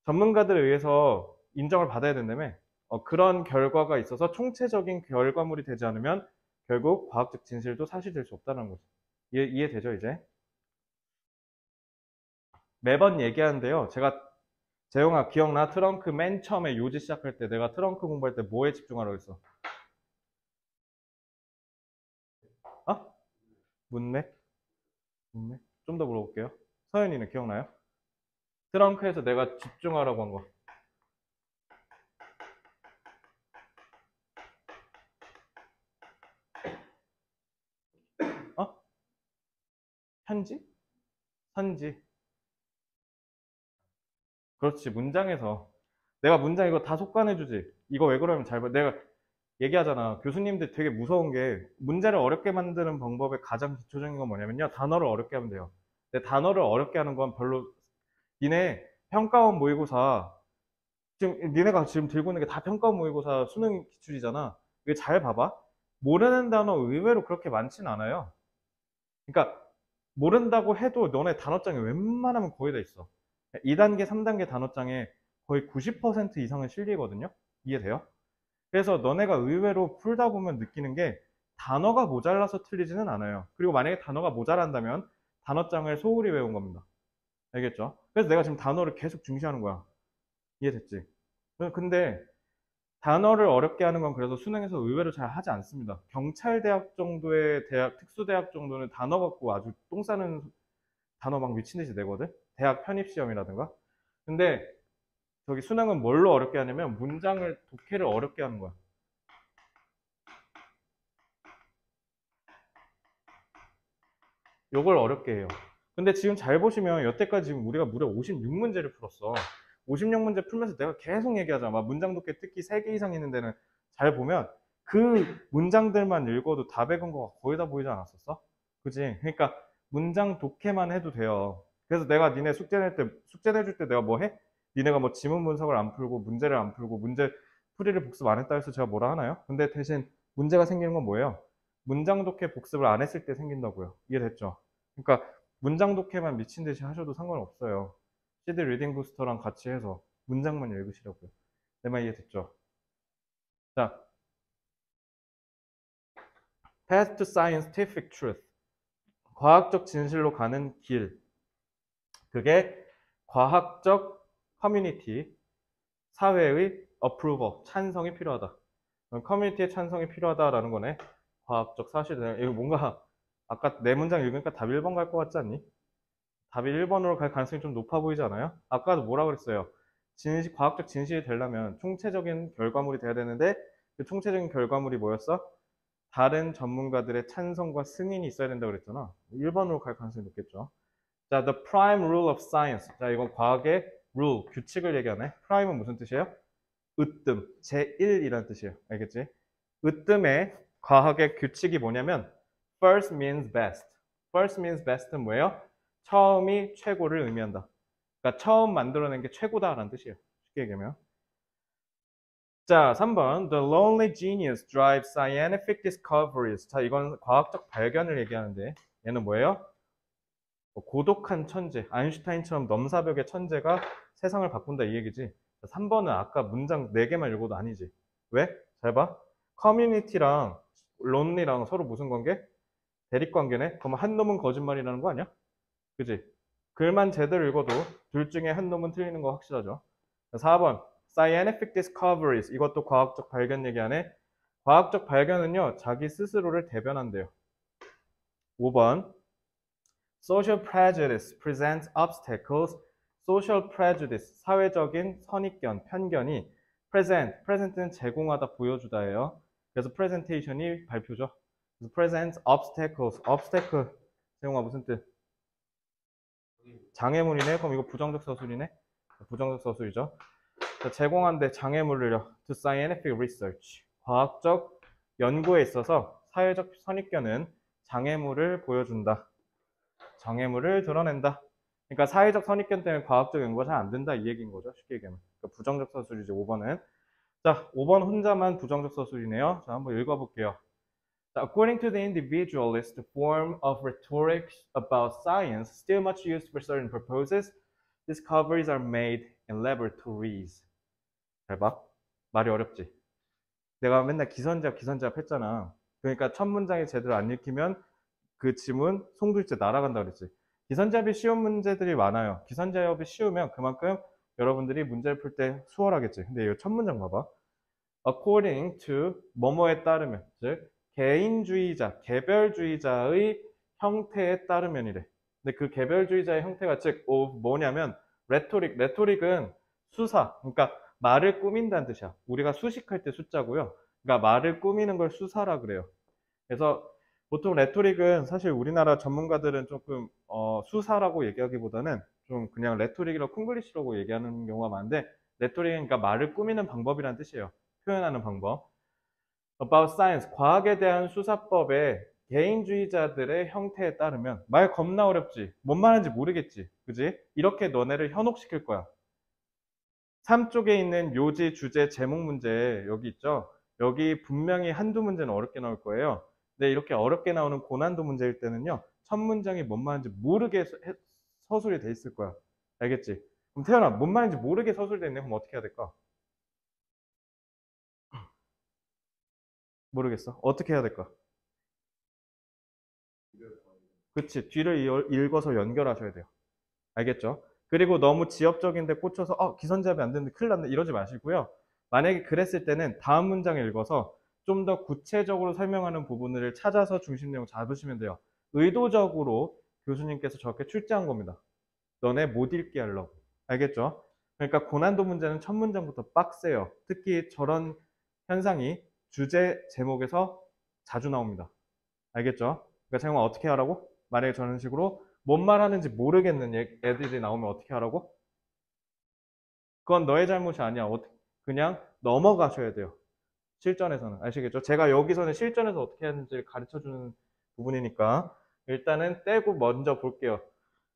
전문가들에 의해서 인정을 받아야 된다며. 그런 결과가 있어서 총체적인 결과물이 되지 않으면 결국 과학적 진실도 사실될 수 없다는 거죠. 이해되죠, 이제? 매번 얘기하는데요. 제가 재용아 기억나? 트렁크 맨 처음에 요지 시작할 때 내가 트렁크 공부할 때 뭐에 집중하라고 했어? 어? 문맥? 문맥? 좀 더 물어볼게요. 서현이는 기억나요? 트렁크에서 내가 집중하라고 한 거. 어? 현지? 선지? 그렇지, 문장에서. 내가 문장 이거 다 속관해주지. 이거 왜 그러면 잘 봐. 내가 얘기하잖아. 교수님들 되게 무서운 게 문제를 어렵게 만드는 방법의 가장 기초적인 건 뭐냐면요. 단어를 어렵게 하면 돼요. 근데 단어를 어렵게 하는 건 별로 니네 평가원 모의고사 지금 니네가 지금 들고 있는 게 다 평가원 모의고사 수능 기출이잖아. 이거 잘 봐봐. 모르는 단어 의외로 그렇게 많진 않아요. 그러니까 모른다고 해도 너네 단어장에 웬만하면 거의 다 있어. 2단계, 3단계 단어장에 거의 90% 이상은 실리거든요. 이해돼요? 그래서 너네가 의외로 풀다 보면 느끼는 게 단어가 모자라서 틀리지는 않아요. 그리고 만약에 단어가 모자란다면 단어장을 소홀히 외운 겁니다. 알겠죠? 그래서 내가 지금 단어를 계속 중시하는 거야. 이해됐지? 근데 단어를 어렵게 하는 건 그래서 수능에서 의외로 잘 하지 않습니다. 경찰대학 정도의 대학, 특수대학 정도는 단어 갖고 아주 똥 싸는 단어 막 미친 듯이 내거든? 대학 편입시험이라든가. 근데 저기 수능은 뭘로 어렵게 하냐면 문장을, 독해를 어렵게 하는 거야. 요걸 어렵게 해요. 근데 지금 잘 보시면 여태까지 지금 우리가 무려 56문제를 풀었어. 56문제 풀면서 내가 계속 얘기하잖아. 막 문장 독해 특히 3개 이상 있는 데는 잘 보면 그 문장들만 읽어도 다 배운 거가 거의 다 보이지 않았었어? 그지? 그러니까 문장 독해만 해도 돼요. 그래서 내가 니네 숙제 내줄 때 내가 뭐 해? 니네가 뭐 지문 분석을 안 풀고 문제를 안 풀고 문제 풀이를 복습 안 했다 해서 제가 뭐라 하나요? 근데 대신 문제가 생기는 건 뭐예요? 문장 독해 복습을 안 했을 때 생긴다고요. 이해됐죠? 그러니까 문장 독해만 미친 듯이 하셔도 상관없어요. CD 리딩 부스터랑 같이 해서 문장만 읽으시라고요. 내 말 이해됐죠? 자, Path to Scientific Truth. 과학적 진실로 가는 길. 그게 과학적 커뮤니티, 사회의 approval, 찬성이 필요하다. 커뮤니티의 찬성이 필요하다라는 거네. 과학적 사실은. 이거 뭔가 아까 네 문장 읽으니까 답 1번 갈 것 같지 않니? 답이 1번으로 갈 가능성이 좀 높아 보이지 않아요? 아까도 뭐라 그랬어요? 과학적 진실이 되려면 총체적인 결과물이 돼야 되는데 그 총체적인 결과물이 뭐였어? 다른 전문가들의 찬성과 승인이 있어야 된다고 그랬잖아. 1번으로 갈 가능성이 높겠죠. 자, the prime rule of science. 자, 이건 과학의 rule, 규칙을 얘기하네. prime은 무슨 뜻이에요? 으뜸, 제1이라는 뜻이에요. 알겠지? 으뜸의 과학의 규칙이 뭐냐면 first means best. first means best는 뭐예요? 처음이 최고를 의미한다. 그러니까 처음 만들어낸 게 최고다라는 뜻이에요. 쉽게 얘기하면. 자, 3번. The lonely genius drives scientific discoveries. 자, 이건 과학적 발견을 얘기하는데 얘는 뭐예요? 고독한 천재, 아인슈타인처럼 넘사벽의 천재가 세상을 바꾼다 이 얘기지. 3번은 아까 문장 4개만 읽어도 아니지. 왜? 잘 봐. 커뮤니티랑 론리랑 서로 무슨 관계? 대립관계네? 그럼 한 놈은 거짓말이라는 거 아니야? 그지? 글만 제대로 읽어도 둘 중에 한 놈은 틀리는 거 확실하죠. 4번. Scientific discoveries. 이것도 과학적 발견 얘기하네. 과학적 발견은요, 자기 스스로를 대변한대요. 5번. Social prejudice presents obstacles. Social prejudice, 사회적인 선입견, 편견이 present는 제공하다, 보여주다예요. 그래서 presentation이 발표죠. 그래서 presents obstacles, obstacle, 제공하 무슨 뜻? 장애물이네? 그럼 이거 부정적 서술이네? 부정적 서술이죠. 제공한데 장애물을요. To scientific research, 과학적 연구에 있어서 사회적 선입견은 장애물을 보여준다. 장애물을 드러낸다. 그러니까 사회적 선입견 때문에 과학적 연구가 잘 안 된다 이 얘기인 거죠. 쉽게 얘기하면. 그러니까 부정적 서술이죠. 5번은. 자, 5번 혼자만 부정적 서술이네요. 자, 한번 읽어볼게요. 자, according to the individualist, the form of rhetoric about science still much used for certain purposes, discoveries are made in laboratories. 잘 봐. 말이 어렵지. 내가 맨날 기선제압 했잖아. 그러니까 첫 문장이 제대로 안 읽히면 그 지문 송두리째 날아간다 그랬지. 기선제압이 쉬운 문제들이 많아요. 기선제압이 쉬우면 그만큼 여러분들이 문제를 풀 때 수월하겠지. 근데 이 첫 문장 봐봐. According to 뭐뭐에 따르면, 즉 개인주의자, 개별주의자의 형태에 따르면이래. 근데 그 개별주의자의 형태가 즉 뭐냐면 레토릭은 수사, 그러니까 말을 꾸민다는 뜻이야. 우리가 수식할 때 숫자고요. 그러니까 말을 꾸미는 걸 수사라 그래요. 그래서 보통 레토릭은 사실 우리나라 전문가들은 조금 수사라고 얘기하기보다는 좀 그냥 레토릭이라고 콩글리시라고 얘기하는 경우가 많은데 레토릭은 그러니까 말을 꾸미는 방법이라는 뜻이에요. 표현하는 방법. About science, 과학에 대한 수사법에 개인주의자들의 형태에 따르면 말 겁나 어렵지. 뭔 말인지 모르겠지. 그지? 이렇게 너네를 현혹시킬 거야. 3쪽에 있는 요지, 주제, 제목 문제 여기 있죠? 여기 분명히 한두 문제는 어렵게 나올 거예요. 근데 이렇게 어렵게 나오는 고난도 문제일 때는요. 첫 문장이 뭔 말인지 모르게 서술이 돼 있을 거야. 알겠지? 그럼 태연아, 뭔 말인지 모르게 서술이 돼 있네. 그럼 어떻게 해야 될까? 모르겠어. 어떻게 해야 될까? 그치. 뒤를 읽어서 연결하셔야 돼요. 알겠죠? 그리고 너무 지엽적인데 꽂혀서 기선제압이 안 되는데 큰일 났네 이러지 마시고요. 만약에 그랬을 때는 다음 문장을 읽어서 좀 더 구체적으로 설명하는 부분을 찾아서 중심 내용 잡으시면 돼요. 의도적으로 교수님께서 저렇게 출제한 겁니다. 너네 못 읽게 하려고. 알겠죠? 그러니까 고난도 문제는 첫 문장부터 빡세요. 특히 저런 현상이 주제 제목에서 자주 나옵니다. 알겠죠? 그러니까 제가 어떻게 하라고? 만약에 저런 식으로 뭔 말하는지 모르겠는 애들이 나오면 어떻게 하라고? 그건 너의 잘못이 아니야. 그냥 넘어가셔야 돼요. 실전에서는. 아시겠죠? 제가 여기서는 실전에서 어떻게 하는지 가르쳐주는 부분이니까 일단은 떼고 먼저 볼게요.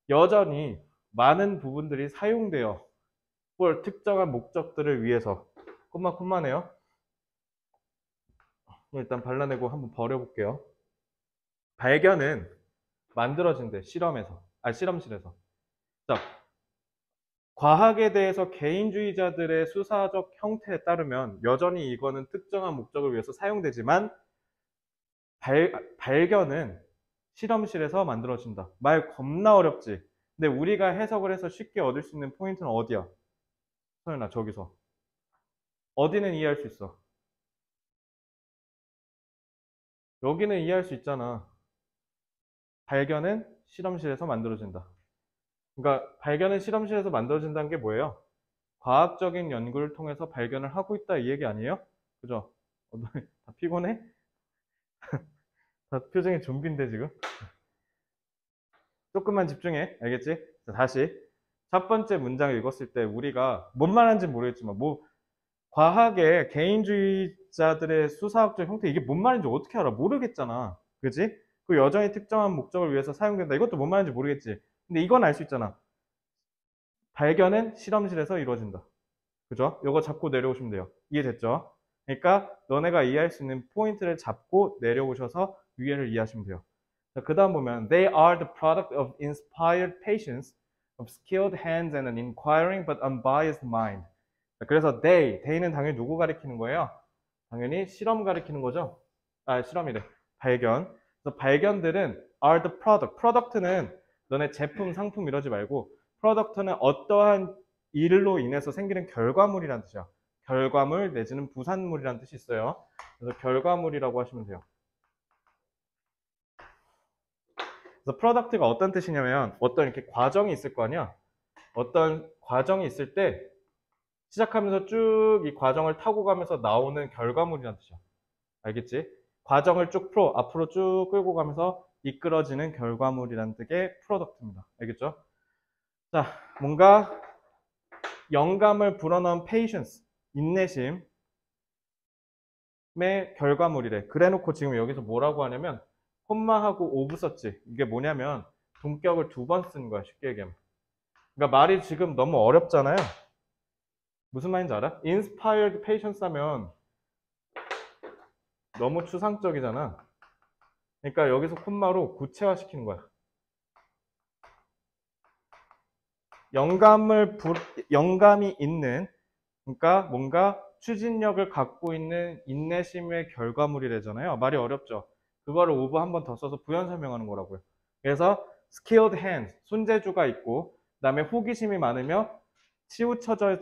여전히 많은 부분들이 사용돼요. 뭘 특정한 목적들을 위해서. 콤마네요. 일단 발라내고 한번 버려볼게요. 발견은 만들어진대. 실험실에서. 자, 과학에 대해서 개인주의자들의 수사적 형태에 따르면 여전히 이거는 특정한 목적을 위해서 사용되지만 발견은 실험실에서 만들어진다. 말 겁나 어렵지? 근데 우리가 해석을 해서 쉽게 얻을 수 있는 포인트는 어디야? 소연아, 저기서. 어디는 이해할 수 있어? 여기는 이해할 수 있잖아. 발견은 실험실에서 만들어진다. 그러니까 발견은 실험실에서 만들어진다는 게 뭐예요? 과학적인 연구를 통해서 발견을 하고 있다 이 얘기 아니에요? 그죠? 다 피곤해? 다 표정이 좀비인데 지금? 조금만 집중해. 알겠지? 자, 다시. 첫 번째 문장을 읽었을 때 우리가 뭔 말하는지 모르겠지만 뭐 과학의 개인주의자들의 수사학적 형태 이게 뭔 말인지 어떻게 알아? 모르겠잖아. 그지? 그 여전히 특정한 목적을 위해서 사용된다. 이것도 뭔 말인지 모르겠지. 근데 이건 알 수 있잖아. 발견은 실험실에서 이루어진다. 그죠? 이거 잡고 내려오시면 돼요. 이해됐죠? 그러니까 너네가 이해할 수 있는 포인트를 잡고 내려오셔서 위에를 이해하시면 돼요. 그 다음 보면 They are the product of inspired patience, of skilled hands and an inquiring but unbiased mind. 그래서 they는 당연히 누구 가리키는 거예요? 당연히 실험 가리키는 거죠. 아, 실험이래. 발견. 그래서 발견들은 are the product. product는 너네 제품, 상품 이러지 말고 product는 어떠한 일로 인해서 생기는 결과물이라는 뜻이야. 결과물 내지는 부산물이라는 뜻이 있어요. 그래서 결과물이라고 하시면 돼요. 그래서 product가 어떤 뜻이냐면 어떤 이렇게 과정이 있을 거 아니야. 어떤 과정이 있을 때 시작하면서 쭉 이 과정을 타고 가면서 나오는 결과물이라는 뜻이야. 알겠지? 과정을 쭉 앞으로 쭉 끌고 가면서 이끌어지는 결과물이라는 뜻의 프로덕트입니다. 알겠죠? 자, 뭔가 영감을 불어넣은 patience, 인내심의 결과물이래. 그래놓고 지금 여기서 뭐라고 하냐면 콤마하고 오브 썼지. 이게 뭐냐면 동격을 2번 쓴 거야. 쉽게 얘기하면. 그러니까 말이 지금 너무 어렵잖아요. 무슨 말인지 알아? inspired patience 하면 너무 추상적이잖아. 그러니까 여기서 콤마로 구체화시키는 거야. 영감이 있는, 그러니까 뭔가 추진력을 갖고 있는 인내심의 결과물이래잖아요. 말이 어렵죠. 그거를 오브 한 번 더 써서 부연 설명하는 거라고요. 그래서 skilled hands, 손재주가 있고, 그 다음에 호기심이 많으며 치우쳐져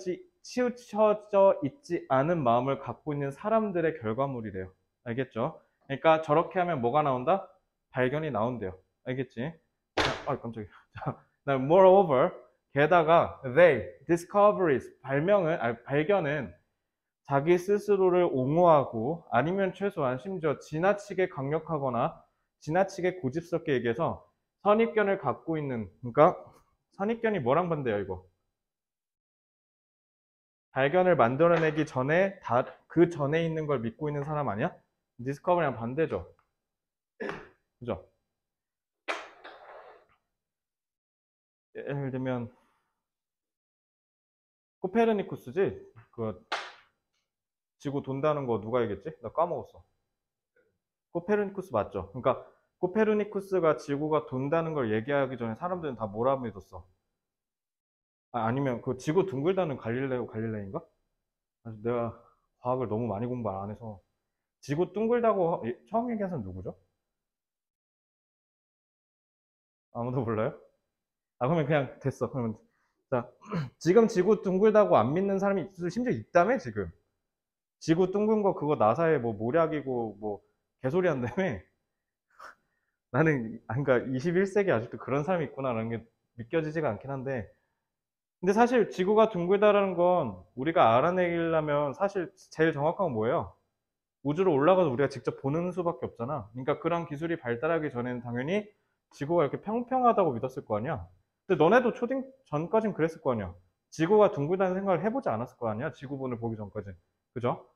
있지 않은 마음을 갖고 있는 사람들의 결과물이래요. 알겠죠? 그러니까 저렇게 하면 뭐가 나온다? 발견이 나온대요. 알겠지? 아, 깜짝이야. 자, moreover, 게다가 discoveries, 발견은 자기 스스로를 옹호하고 아니면 최소한 심지어 지나치게 강력하거나 지나치게 고집스럽게 얘기해서 선입견을 갖고 있는, 그러니까 선입견이 뭐랑 반대예요, 이거? 발견을 만들어내기 전에 그 전에 있는 걸 믿고 있는 사람 아니야? 디스커버리랑 반대죠. 그죠? 예를 들면 코페르니쿠스지? 그 지구 돈다는 거 누가 얘기했지? 나 까먹었어. 코페르니쿠스 맞죠? 그러니까 코페르니쿠스가 지구가 돈다는 걸 얘기하기 전에 사람들은 다 뭐라 믿었어? 아니면 그 지구 둥글다는 갈릴레인가? 내가 과학을 너무 많이 공부 안 해서 지구 둥글다고 처음 얘기한 사람 누구죠? 아무도 몰라요? 아, 그러면 그냥 됐어. 그러면 자, 지금 지구 둥글다고 안 믿는 사람이 심지어 있다며 지금. 지구 둥근 거 그거 나사의 뭐 모략이고 뭐 개소리 한다며. 나는 그러니까 21세기 아직도 그런 사람이 있구나라는 게 믿겨지지가 않긴 한데, 근데 사실 지구가 둥글다라는 건 우리가 알아내려면 사실 제일 정확한 건 뭐예요? 우주로 올라가서 우리가 직접 보는 수밖에 없잖아. 그러니까 그런 기술이 발달하기 전에는 당연히 지구가 이렇게 평평하다고 믿었을 거 아니야. 근데 너네도 초딩 전까진 그랬을 거 아니야. 지구가 둥글다는 생각을 해보지 않았을 거 아니야. 지구본을 보기 전까지. 그죠?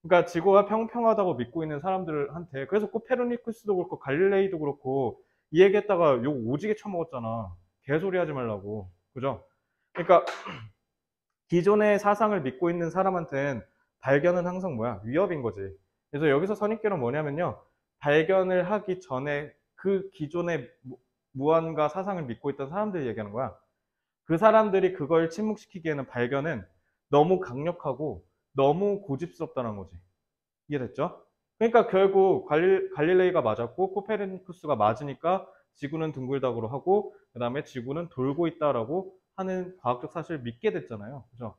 그러니까 지구가 평평하다고 믿고 있는 사람들한테, 그래서 코페르니쿠스도 그렇고 갈릴레이도 그렇고 이 얘기했다가 욕 오지게 처먹었잖아. 개소리 하지 말라고. 그죠? 그러니까 기존의 사상을 믿고 있는 사람한테는 발견은 항상 뭐야? 위협인 거지. 그래서 여기서 선입견은 뭐냐면요. 발견을 하기 전에 그 기존의 무언가 사상을 믿고 있던 사람들이 얘기하는 거야. 그 사람들이 그걸 침묵시키기에는 발견은 너무 강력하고 너무 고집스럽다는 거지. 이해됐죠? 그러니까 결국 갈릴레이가 맞았고 코페르니쿠스가 맞으니까 지구는 둥글다고 하고 그 다음에 지구는 돌고 있다라고 하는 과학적 사실을 믿게 됐잖아요. 그죠?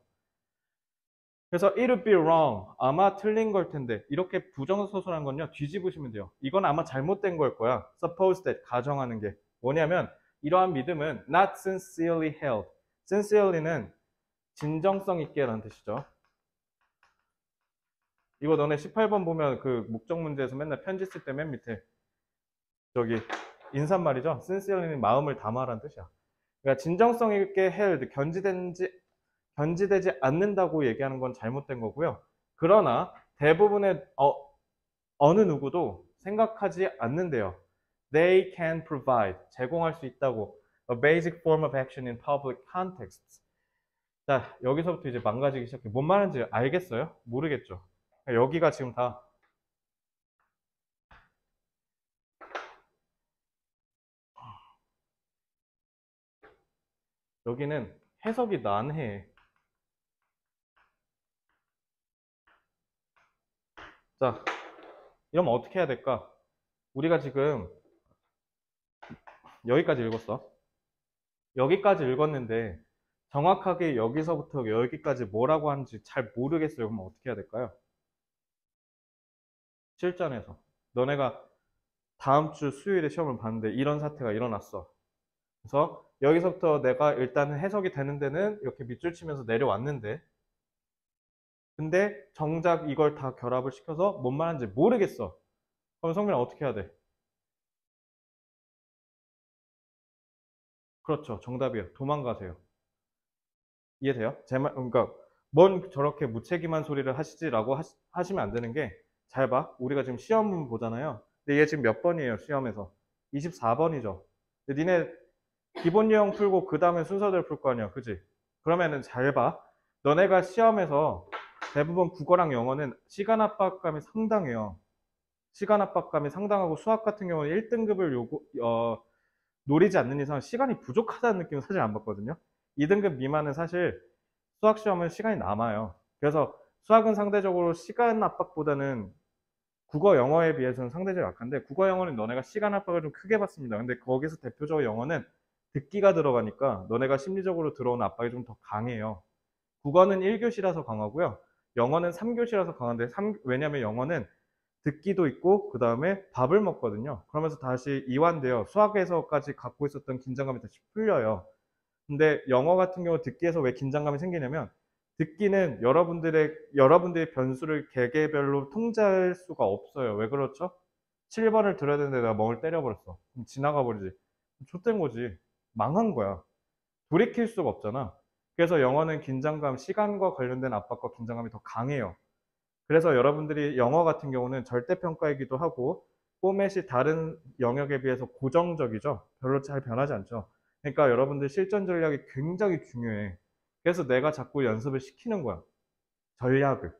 그래서 it would be wrong. 아마 틀린 걸 텐데. 이렇게 부정서술한 건요. 뒤집으시면 돼요. 이건 아마 잘못된 걸 거야. suppose that. 가정하는 게. 뭐냐면 이러한 믿음은 not sincerely held. sincerely는 진정성 있게라는 뜻이죠. 이거 너네 18번 보면 그 목적 문제에서 맨날 편지 쓸 때 맨 밑에 저기 인사말이죠. sincerely는 마음을 담아라는 뜻이야. 그러니까 진정성 있게 held, 견지되지 않는다고 얘기하는 건 잘못된 거고요. 그러나 대부분의 어느 누구도 생각하지 않는데요. They can provide, 제공할 수 있다고. A basic form of action in public contexts. 자, 여기서부터 이제 망가지기 시작해. 뭔 말인지 알겠어요? 모르겠죠? 여기가 지금 다 여기는 해석이 난해. 자, 이러면 어떻게 해야 될까? 우리가 지금 여기까지 읽었어. 여기까지 읽었는데 정확하게 여기서부터 여기까지 뭐라고 하는지 잘 모르겠어요. 그럼 어떻게 해야 될까요? 실전에서 너네가 다음 주 수요일에 시험을 봤는데 이런 사태가 일어났어. 그래서 여기서부터 내가 일단 해석이 되는 데는 이렇게 밑줄 치면서 내려왔는데 근데 정작 이걸 다 결합을 시켜서 뭔 말하는지 모르겠어. 그럼 성민아 어떻게 해야 돼? 그렇죠. 정답이에요. 도망가세요. 이해돼요? 제 말, 그러니까 뭔 저렇게 무책임한 소리를 하시지라고 하시면 안 되는 게 잘 봐. 우리가 지금 시험 보잖아요. 근데 얘 지금 몇 번이에요? 시험에서 24번이죠. 근데 니네 기본 유형 풀고 그 다음에 순서대로 풀 거 아니야, 그지? 그러면은 잘 봐. 너네가 시험에서 대부분 국어랑 영어는 시간 압박감이 상당해요. 시간 압박감이 상당하고 수학 같은 경우는 1등급을 노리지 않는 이상 시간이 부족하다는 느낌은 사실 안 받거든요. 2등급 미만은 사실 수학 시험은 시간이 남아요. 그래서 수학은 상대적으로 시간 압박보다는 국어, 영어에 비해서는 상대적으로 약한데 국어, 영어는 너네가 시간 압박을 좀 크게 받습니다. 근데 거기서 대표적으로 영어는 듣기가 들어가니까 너네가 심리적으로 들어오는 압박이 좀 더 강해요. 국어는 1교시라서 강하고요. 영어는 3교시라서 강한데 왜냐면 영어는 듣기도 있고 그 다음에 밥을 먹거든요. 그러면서 다시 이완돼요. 수학에서까지 갖고 있었던 긴장감이 다시 풀려요. 근데 영어 같은 경우 듣기에서 왜 긴장감이 생기냐면 듣기는 여러분들의 변수를 개개별로 통제할 수가 없어요. 왜 그렇죠? 7번을 들어야 되는데 내가 멍을 때려버렸어. 그럼 지나가 버리지. 좆된 거지. 망한 거야. 돌이킬 수가 없잖아. 그래서 영어는 긴장감, 시간과 관련된 압박과 긴장감이 더 강해요. 그래서 여러분들이 영어 같은 경우는 절대평가이기도 하고 포맷이 다른 영역에 비해서 고정적이죠. 별로 잘 변하지 않죠. 그러니까 여러분들 실전 전략이 굉장히 중요해. 그래서 내가 자꾸 연습을 시키는 거야. 전략을.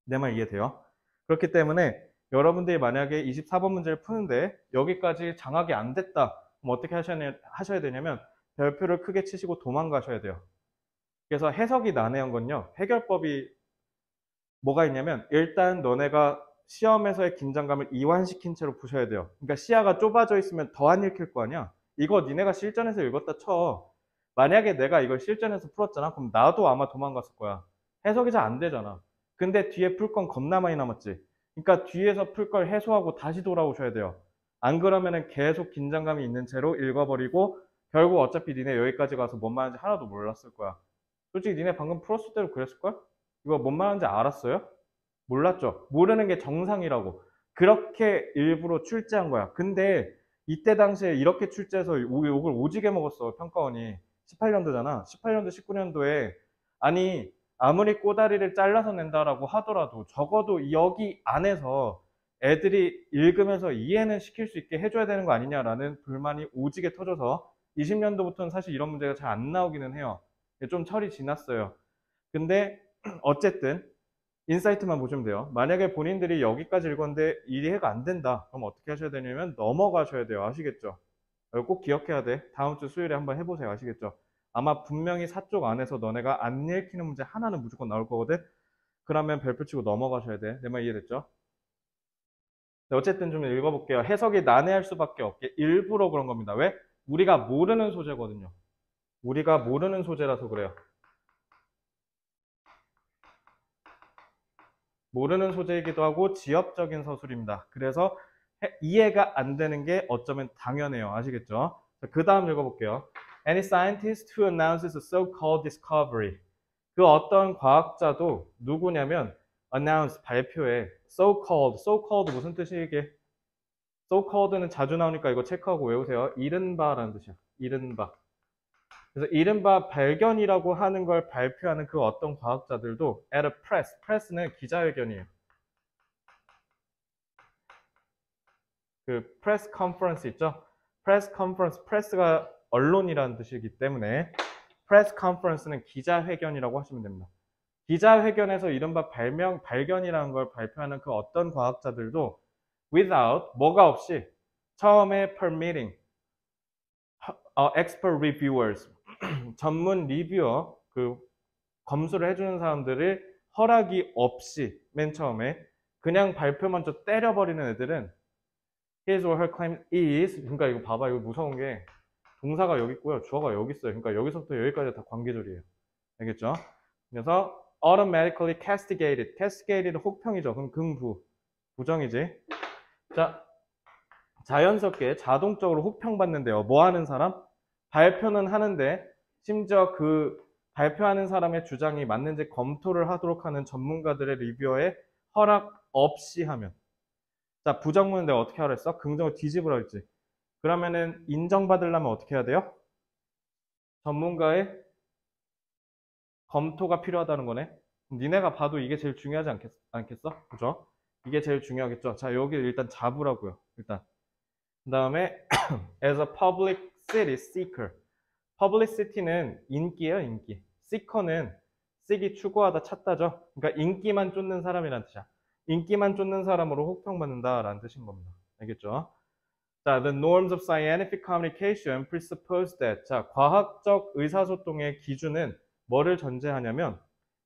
내 말 이해돼요? 그렇기 때문에 여러분들이 만약에 24번 문제를 푸는데 여기까지 장악이 안 됐다. 그럼 어떻게 하셔야 되냐면 별표를 크게 치시고 도망가셔야 돼요. 그래서 해석이 난해한 건요. 해결법이 뭐가 있냐면 일단 너네가 시험에서의 긴장감을 이완시킨 채로 푸셔야 돼요. 그러니까 시야가 좁아져 있으면 더 안 읽힐 거 아니야. 이거 니네가 실전에서 읽었다 쳐. 만약에 내가 이걸 실전에서 풀었잖아. 그럼 나도 아마 도망갔을 거야. 해석이 잘 안 되잖아. 근데 뒤에 풀 건 겁나 많이 남았지. 그러니까 뒤에서 풀 걸 해소하고 다시 돌아오셔야 돼요. 안 그러면은 계속 긴장감이 있는 채로 읽어버리고 결국 어차피 니네 여기까지 가서 뭔 말인지 하나도 몰랐을 거야. 솔직히 니네 방금 풀었을 때도 그랬을걸? 이거 뭔 말하는지 알았어요? 몰랐죠? 모르는 게 정상이라고. 그렇게 일부러 출제한 거야. 근데 이때 당시에 이렇게 출제해서 욕을 오지게 먹었어, 평가원이. 18년도잖아. 18년도, 19년도에. 아니, 아무리 꼬다리를 잘라서 낸다라고 하더라도 적어도 여기 안에서 애들이 읽으면서 이해는 시킬 수 있게 해줘야 되는 거 아니냐라는 불만이 오지게 터져서 20년도부터는 사실 이런 문제가 잘 안 나오기는 해요. 좀 철이 지났어요. 근데 어쨌든 인사이트만 보시면 돼요. 만약에 본인들이 여기까지 읽었는데 이해가 안 된다. 그럼 어떻게 하셔야 되냐면 넘어가셔야 돼요. 아시겠죠? 꼭 기억해야 돼. 다음 주 수요일에 한번 해보세요. 아시겠죠? 아마 분명히 사쪽 안에서 너네가 안 읽히는 문제 하나는 무조건 나올 거거든. 그러면 별표 치고 넘어가셔야 돼. 내 말 이해됐죠? 네, 어쨌든 좀 읽어볼게요. 해석이 난해할 수밖에 없게 일부러 그런 겁니다. 왜? 우리가 모르는 소재거든요. 우리가 모르는 소재라서 그래요. 모르는 소재이기도 하고 지엽적인 서술입니다. 그래서 이해가 안 되는 게 어쩌면 당연해요. 아시겠죠? 그 다음 읽어볼게요. Any scientist who announces a so-called discovery. 그 어떤 과학자도 누구냐면 announce 발표에 so called 무슨 뜻이 이게? so called는 자주 나오니까 이거 체크하고 외우세요. 이른바라는 뜻이야. 이른바. 그래서 이른바 발견이라고 하는 걸 발표하는 그 어떤 과학자들도 at a press는 기자회견이에요. 그 press conference 있죠? press conference, press가 언론이라는 뜻이기 때문에 press conference는 기자회견이라고 하시면 됩니다. 기자회견에서 이른바 발견이라는 걸 발표하는 그 어떤 과학자들도 without, 뭐가 없이 처음에 permitting, expert reviewers, 전문 리뷰어, 그 검수를 해주는 사람들을 허락이 없이 맨 처음에 그냥 발표 먼저 때려버리는 애들은 his or her claim is, 그러니까 이거 봐봐, 이거 무서운 게 동사가 여기 있고요, 주어가 여기 있어요. 그러니까 여기서부터 여기까지 다 관계절이에요. 알겠죠? 그래서 automatically castigated 혹평이죠. 그럼 긍부, 부정이지. 자, 자연스럽게 자동적으로 혹평받는데요. 뭐 하는 사람? 발표는 하는데 심지어 그 발표하는 사람의 주장이 맞는지 검토를 하도록 하는 전문가들의 리뷰어에 허락 없이 하면. 자, 부정문은 내가 어떻게 하라 했어? 긍정을 뒤집으라 했지. 그러면은 인정받으려면 어떻게 해야 돼요? 전문가의 검토가 필요하다는 거네. 니네가 봐도 이게 제일 중요하지 않겠어? 그죠? 이게 제일 중요하겠죠? 자, 여기 일단 잡으라고요. 일단. 그 다음에 as a publicity seeker. publicity는 인기예요, 인기. seeker는 seek이 추구하다, 찾다죠. 그러니까 인기만 쫓는 사람이란 뜻이야. 인기만 쫓는 사람으로 혹평받는다라는 뜻인 겁니다. 알겠죠? 자, the norms of scientific communication presuppose that. 자, 과학적 의사소통의 기준은 뭐를 전제하냐면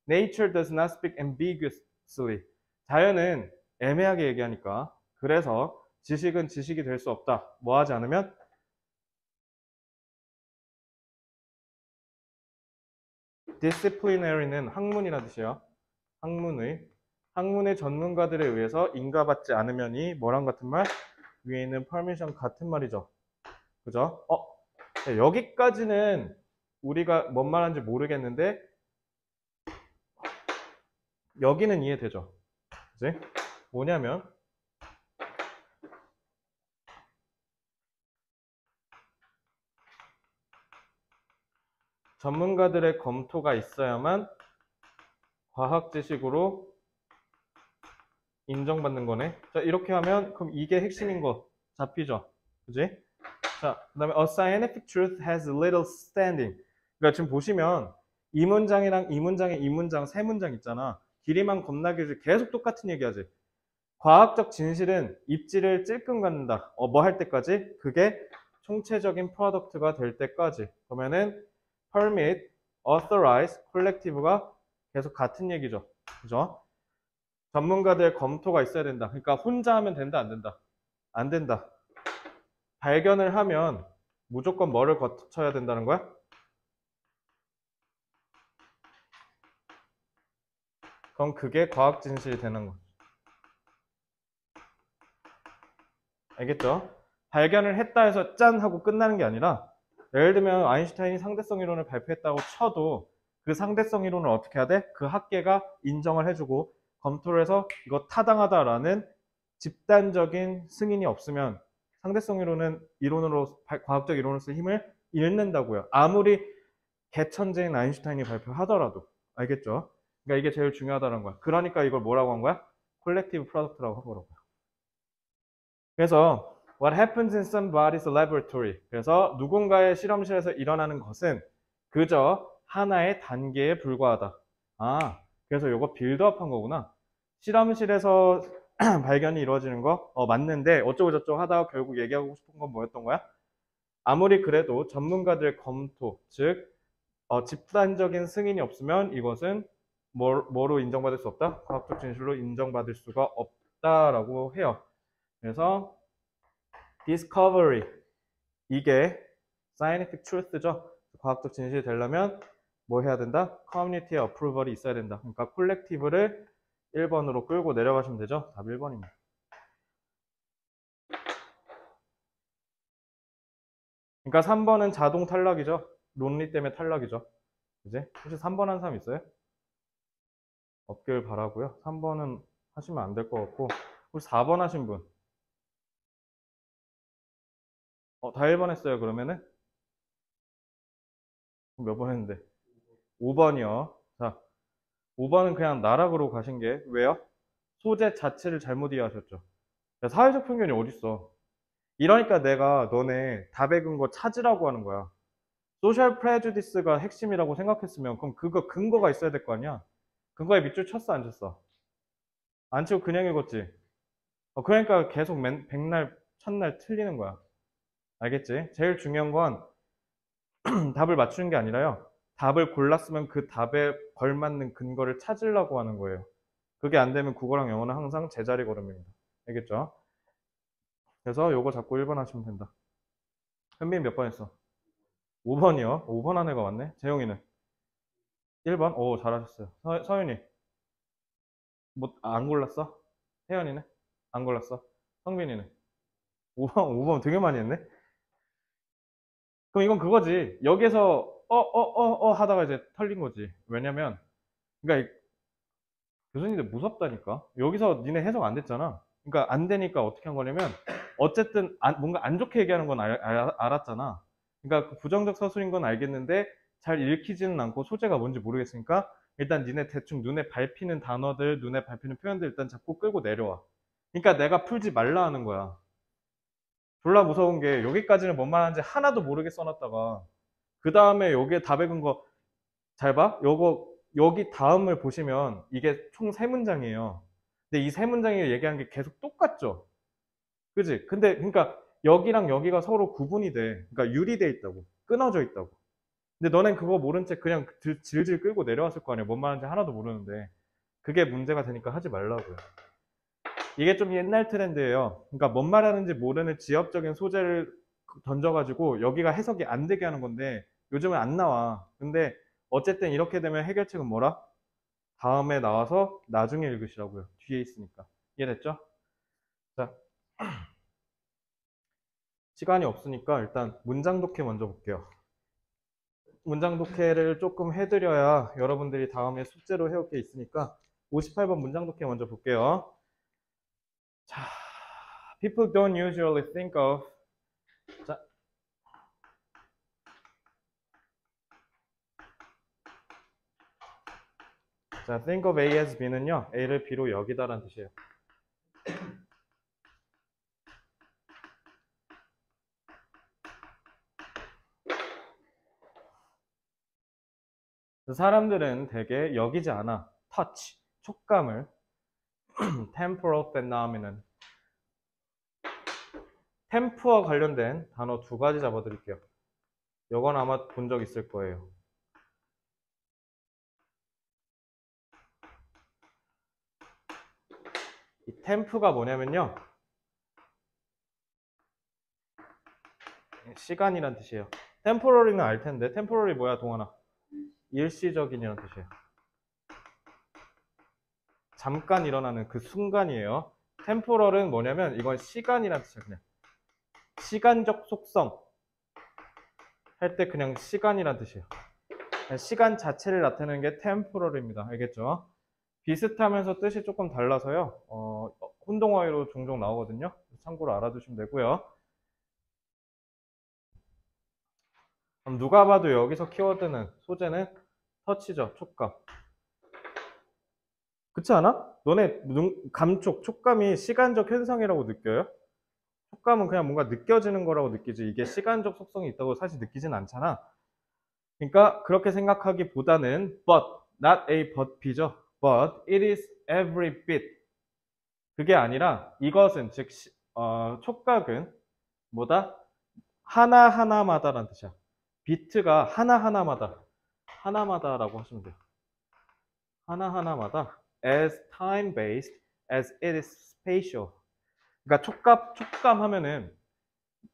nature does not speak ambiguously. 자연은 애매하게 얘기하니까. 그래서 지식은 지식이 될 수 없다. 뭐 하지 않으면? disciplinary는 학문이라는 뜻이에요. 학문의 전문가들에 의해서 인가받지 않으면이 뭐랑 같은 말? 위에 있는 permission 같은 말이죠. 그죠? 자, 여기까지는 우리가 뭔 말하는지 모르겠는데 여기는 이해되죠? 그지? 뭐냐면 전문가들의 검토가 있어야만 과학 지식으로 인정받는 거네. 자, 이렇게 하면 그럼 이게 핵심인 거 잡히죠? 그지? 자, 그 다음에 a scientific truth has little standing. 그러니까 지금 보시면 이 문장이랑 이 문장에 이 문장 세 문장 있잖아. 길이만 겁나게 계속 똑같은 얘기하지. 과학적 진실은 입지를 찔끔 갖는다. 뭐 할 때까지? 그게 총체적인 프로덕트가 될 때까지. 그러면은 permit, authorize, collective가 계속 같은 얘기죠. 그죠? 전문가들 검토가 있어야 된다. 그러니까 혼자 하면 된다, 안 된다? 안 된다. 발견을 하면 무조건 뭐를 거쳐야 된다는 거야? 그럼 그게 과학 진실이 되는 거야. 알겠죠? 발견을 했다 해서 짠 하고 끝나는 게 아니라 예를 들면 아인슈타인이 상대성 이론을 발표했다고 쳐도 그 상대성 이론을 어떻게 해야 돼? 그 학계가 인정을 해주고 검토를 해서 이거 타당하다라는 집단적인 승인이 없으면 상대성 이론은 과학적 이론으로서 힘을 잃는다고요. 아무리 개천재인 아인슈타인이 발표하더라도. 알겠죠? 그러니까 이게 제일 중요하다는 거야. 그러니까 이걸 뭐라고 한 거야? 콜렉티브 프로덕트라고 하더라고요. 그래서 what happens in somebody's laboratory. 그래서 누군가의 실험실에서 일어나는 것은 그저 하나의 단계에 불과하다. 그래서 이거 빌드업 한 거구나. 실험실에서 발견이 이루어지는 거 맞는데 어쩌고 저쩌고 하다가 결국 얘기하고 싶은 건 뭐였던 거야? 아무리 그래도 전문가들의 검토, 즉 집단적인 승인이 없으면 이것은 뭐로 인정받을 수 없다? 과학적 진실로 인정받을 수가 없다라고 해요. 그래서 discovery, 이게 scientific truth죠. 과학적 진실이 되려면 뭐 해야 된다? community의 approval이 있어야 된다. 그러니까 콜렉티브를 1번으로 끌고 내려가시면 되죠. 답 1번입니다. 그러니까 3번은 자동 탈락이죠. 논리 때문에 탈락이죠. 그지? 혹시 3번 한 사람 있어요? 없길 바라고요. 3번은 하시면 안 될 것 같고, 우리 4번 하신 분. 다 1번 했어요, 그러면은? 몇 번 했는데? 5번이요. 자, 5번은 그냥 나락으로 가신 게, 왜요? 소재 자체를 잘못 이해하셨죠. 야, 사회적 편견이 어딨어. 이러니까 내가 너네 답의 근거 찾으라고 하는 거야. 소셜 프레주디스가 핵심이라고 생각했으면, 그럼 그거 근거가 있어야 될 거 아니야? 근거에 밑줄 쳤어, 안 쳤어? 안 치고 그냥 읽었지? 그러니까 계속 백날, 첫날 틀리는 거야. 알겠지? 제일 중요한 건 답을 맞추는 게 아니라요. 답을 골랐으면 그 답에 걸맞는 근거를 찾으려고 하는 거예요. 그게 안 되면 국어랑 영어는 항상 제자리 걸음입니다. 알겠죠? 그래서 요거 잡고 1번 하시면 된다. 현민 몇 번 했어? 5번이요? 5번 한 애가 왔네? 재용이는? 1번? 오, 잘하셨어요. 서윤이? 뭐, 안 골랐어? 혜연이는? 안 골랐어? 성민이는? 5번, 5번 되게 많이 했네? 그럼 이건 그거지. 여기서, 하다가 이제 털린 거지. 왜냐면, 그러니까 교수님들 무섭다니까. 여기서 니네 해석 안 됐잖아. 그러니까 안 되니까 어떻게 한 거냐면 어쨌든 뭔가 안 좋게 얘기하는 건 알았잖아. 그러니까 그 부정적 서술인 건 알겠는데 잘 읽히지는 않고 소재가 뭔지 모르겠으니까 일단 니네 대충 눈에 밟히는 단어들, 눈에 밟히는 표현들 일단 자꾸 끌고 내려와. 그러니까 내가 풀지 말라 하는 거야. 졸라 무서운 게 여기까지는 뭔 말하는지 하나도 모르게 써놨다가 그 다음에 여기에 답의 근거 잘 봐. 여기 다음을 보시면 이게 총 세 문장이에요. 근데 이 세 문장이 얘기한 게 계속 똑같죠. 그지? 근데 그러니까 여기랑 여기가 서로 구분이 돼. 그러니까 유리돼 있다고. 끊어져 있다고. 근데 너넨 그거 모른 채 그냥 질질 끌고 내려왔을 거 아니야. 뭔 말하는지 하나도 모르는데. 그게 문제가 되니까 하지 말라고요. 이게 좀 옛날 트렌드예요. 그러니까 뭔 말하는지 모르는 지엽적인 소재를 던져가지고 여기가 해석이 안 되게 하는 건데 요즘은 안 나와. 근데 어쨌든 이렇게 되면 해결책은 뭐라? 다음에 나와서 나중에 읽으시라고요. 뒤에 있으니까. 이해됐죠? 자, 시간이 없으니까 일단 문장 독해 먼저 볼게요. 문장 독해를 조금 해드려야 여러분들이 다음에 숙제로 해올 게 있으니까 58번 문장 독해 먼저 볼게요. 자, people don't usually think of. 자, think of A as B는요, A를 B로 여기다라는 뜻이에요. 사람들은 되게 여기지 않아. touch, 촉감을. temporal phenomenon. 템프와 관련된 단어 두 가지 잡아드릴게요. 이건 아마 본 적 있을 거예요. 이 템프가 뭐냐면요. 시간이란 뜻이에요. 템포러리는 알 텐데 템포러리 뭐야 동환아? 일시적인이란 뜻이에요. 잠깐 일어나는 그 순간이에요. 템포럴은 뭐냐면 이건 시간이란 뜻이에요. 그냥 시간적 속성 할 때 그냥 시간이란 뜻이에요. 시간 자체를 나타내는 게 템포럴입니다. 알겠죠? 비슷하면서 뜻이 조금 달라서요. 혼동어로 종종 나오거든요. 참고로 알아두시면 되고요. 그럼 누가 봐도 여기서 키워드는 소재는 터치죠. 촉감. 그렇지 않아? 너네 감촉, 촉감이 시간적 현상이라고 느껴요? 촉감은 그냥 뭔가 느껴지는 거라고 느끼지 이게 시간적 속성이 있다고 사실 느끼진 않잖아. 그러니까 그렇게 생각하기보다는 but, not a but B죠. but it is every bit. 그게 아니라 이것은 즉 촉각은 뭐다? 하나하나마다라는 뜻이야. 비트가 하나하나마다라고 하시면 돼요. 하나하나마다 as time based as it is spatial. 그러니까 촉감 하면은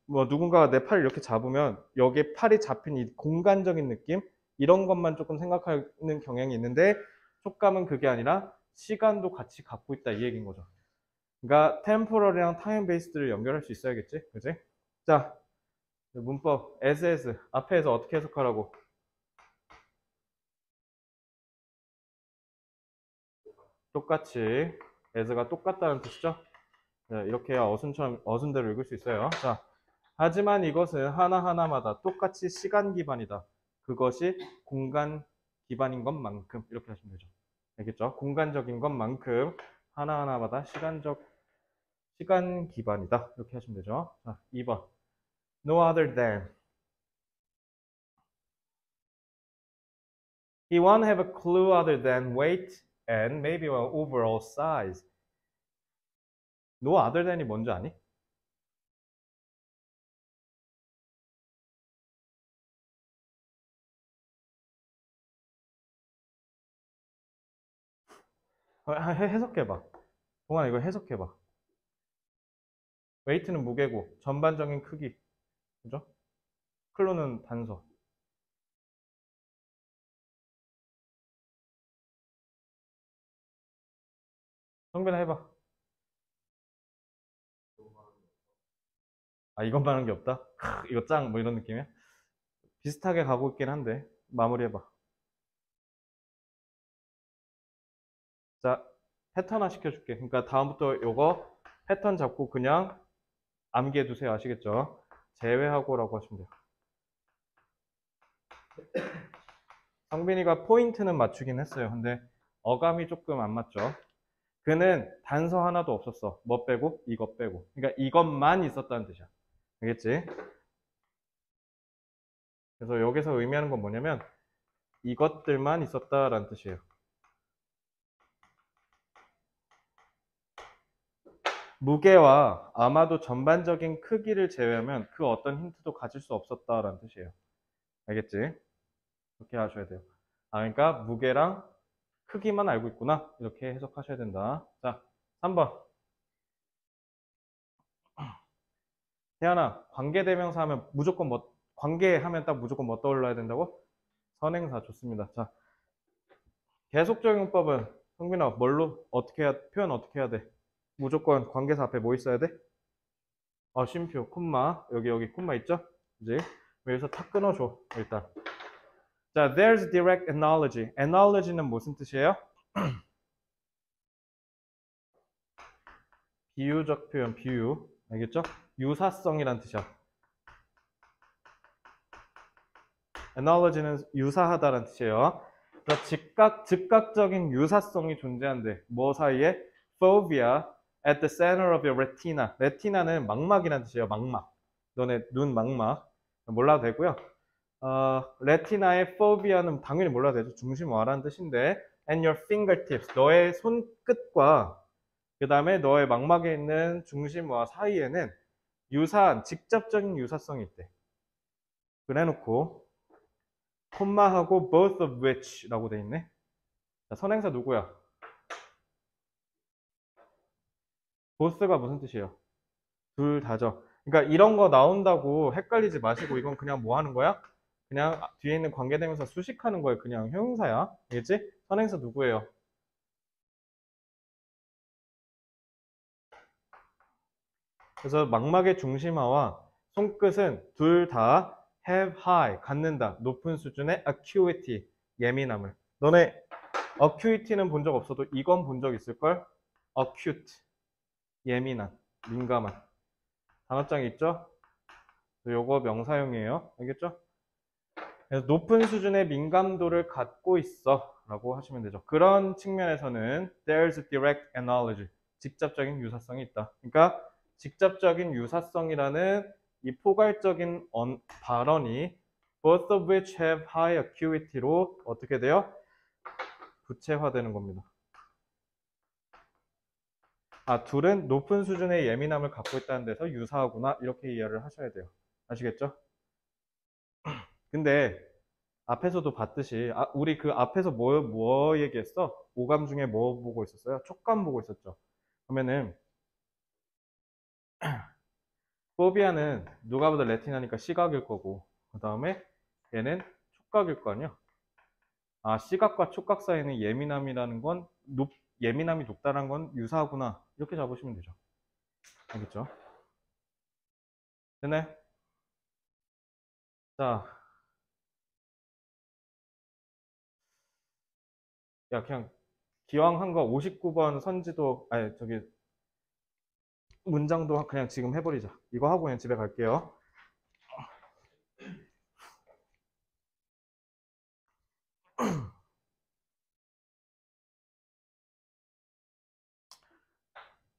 뭐 누군가가 내 팔을 이렇게 잡으면 여기에 팔이 잡힌 이 공간적인 느낌 이런 것만 조금 생각하는 경향이 있는데 촉감은 그게 아니라 시간도 같이 갖고 있다 이 얘기인 거죠. 그러니까 템포럴이랑 타임 베이스드를 연결할 수 있어야겠지, 그지? 자, 문법 as 앞에서 어떻게 해석하라고? 똑같이 as가 똑같다는 뜻이죠. 네, 이렇게 해야 어순대로 읽을 수 있어요. 자, 하지만 이것은 하나하나마다 똑같이 시간 기반이다. 그것이 공간 기반인 것만큼 이렇게 하시면 되죠. 알겠죠? 공간적인 것만큼 하나하나마다 시간 기반이다. 이렇게 하시면 되죠. 자, 2번. No other than. He won't have a clue other than weight and maybe overall size. No other than이 뭔지 아니? 해석해봐. 동환아 이거 해석해봐. 웨이트는 무게고 전반적인 크기. 그죠? 클로는 단서. 성빈아 해봐. 아 이것만 한 게 없다? 이거 짱! 뭐 이런 느낌이야? 비슷하게 가고 있긴 한데 마무리해봐. 자 패턴화 시켜줄게. 그러니까 다음부터 요거 패턴 잡고 그냥 암기해 두세요. 아시겠죠? 제외하고라고 하시면 돼요. 성빈이가 포인트는 맞추긴 했어요. 근데 어감이 조금 안 맞죠? 그는 단서 하나도 없었어. 뭐 빼고? 이것 빼고. 그러니까 이것만 있었다는 뜻이야. 알겠지? 그래서 여기서 의미하는 건 뭐냐면 이것들만 있었다라는 뜻이에요. 무게와 아마도 전반적인 크기를 제외하면 그 어떤 힌트도 가질 수 없었다라는 뜻이에요. 알겠지? 그렇게 하셔야 돼요. 아, 그러니까 무게랑 크기만 알고 있구나. 이렇게 해석하셔야 된다. 자, 3번. 태연아, 관계대명사 하면 무조건 뭐, 관계하면 딱 무조건 뭐 떠올라야 된다고? 선행사 좋습니다. 자, 계속적인 문법은 성빈아, 표현 어떻게 해야 돼? 무조건 관계사 앞에 뭐 있어야 돼? 쉼표, 콤마. 여기 콤마 있죠? 이제 여기서 탁 끊어줘, 일단. 자, there's direct analogy. analogy는 무슨 뜻이에요? 비유적 표현, 비유. 알겠죠? 유사성이란 뜻이야. analogy는 유사하다는 뜻이에요. 즉각적인 유사성이 존재한대. 뭐 사이에? Fovea at the center of your retina. 레티나는 망막이라는 뜻이에요. 망막. 너네 눈 망막. 몰라도 되고요. 레티나의 phobia는 당연히 몰라도 되죠. 중심화라는 뜻인데 and your fingertips. 너의 손끝과 그 다음에 너의 망막에 있는 중심화 사이에는 직접적인 유사성이 있대. 그래놓고 콤마하고 both of which 라고 돼 있네. 자, 선행사 누구야? both가 무슨 뜻이에요? 둘 다죠. 그러니까 이런 거 나온다고 헷갈리지 마시고 이건 그냥 뭐 하는 거야? 그냥 뒤에 있는 관계대명사 수식하는 거예요. 그냥 형용사야. 알겠지? 선행사 누구예요? 그래서 망막의 중심화와 손끝은 둘 다 have high, 갖는다. 높은 수준의 acuity, 예민함을. 너네 acuity는 본 적 없어도 이건 본 적 있을걸? acute, 예민한, 민감한. 단어장이 있죠? 요거 명사형이에요. 알겠죠? 그래서 높은 수준의 민감도를 갖고 있어 라고 하시면 되죠. 그런 측면에서는 there's a direct analogy, 직접적인 유사성이 있다. 그러니까 직접적인 유사성이라는 이 포괄적인 발언이 both of which have high acuity로 어떻게 돼요? 구체화되는 겁니다. 둘은 높은 수준의 예민함을 갖고 있다는 데서 유사하구나 이렇게 이해를 하셔야 돼요. 아시겠죠? 근데 앞에서도 봤듯이 우리 그 앞에서 뭐 얘기했어? 오감 중에 뭐 보고 있었어요? 촉감 보고 있었죠. 그러면은 포비아는 누가 봐도 레티나니까 시각일 거고 그 다음에 얘는 촉각일 거 아니야? 시각과 촉각 사이는 예민함이 높다는 건 유사하구나 이렇게 잡으시면 되죠. 알겠죠? 됐네? 자, 야 그냥 기왕 한 거 59번 선지도, 아니, 저기, 문장도 그냥 지금 해버리자. 이거 하고 그냥 집에 갈게요.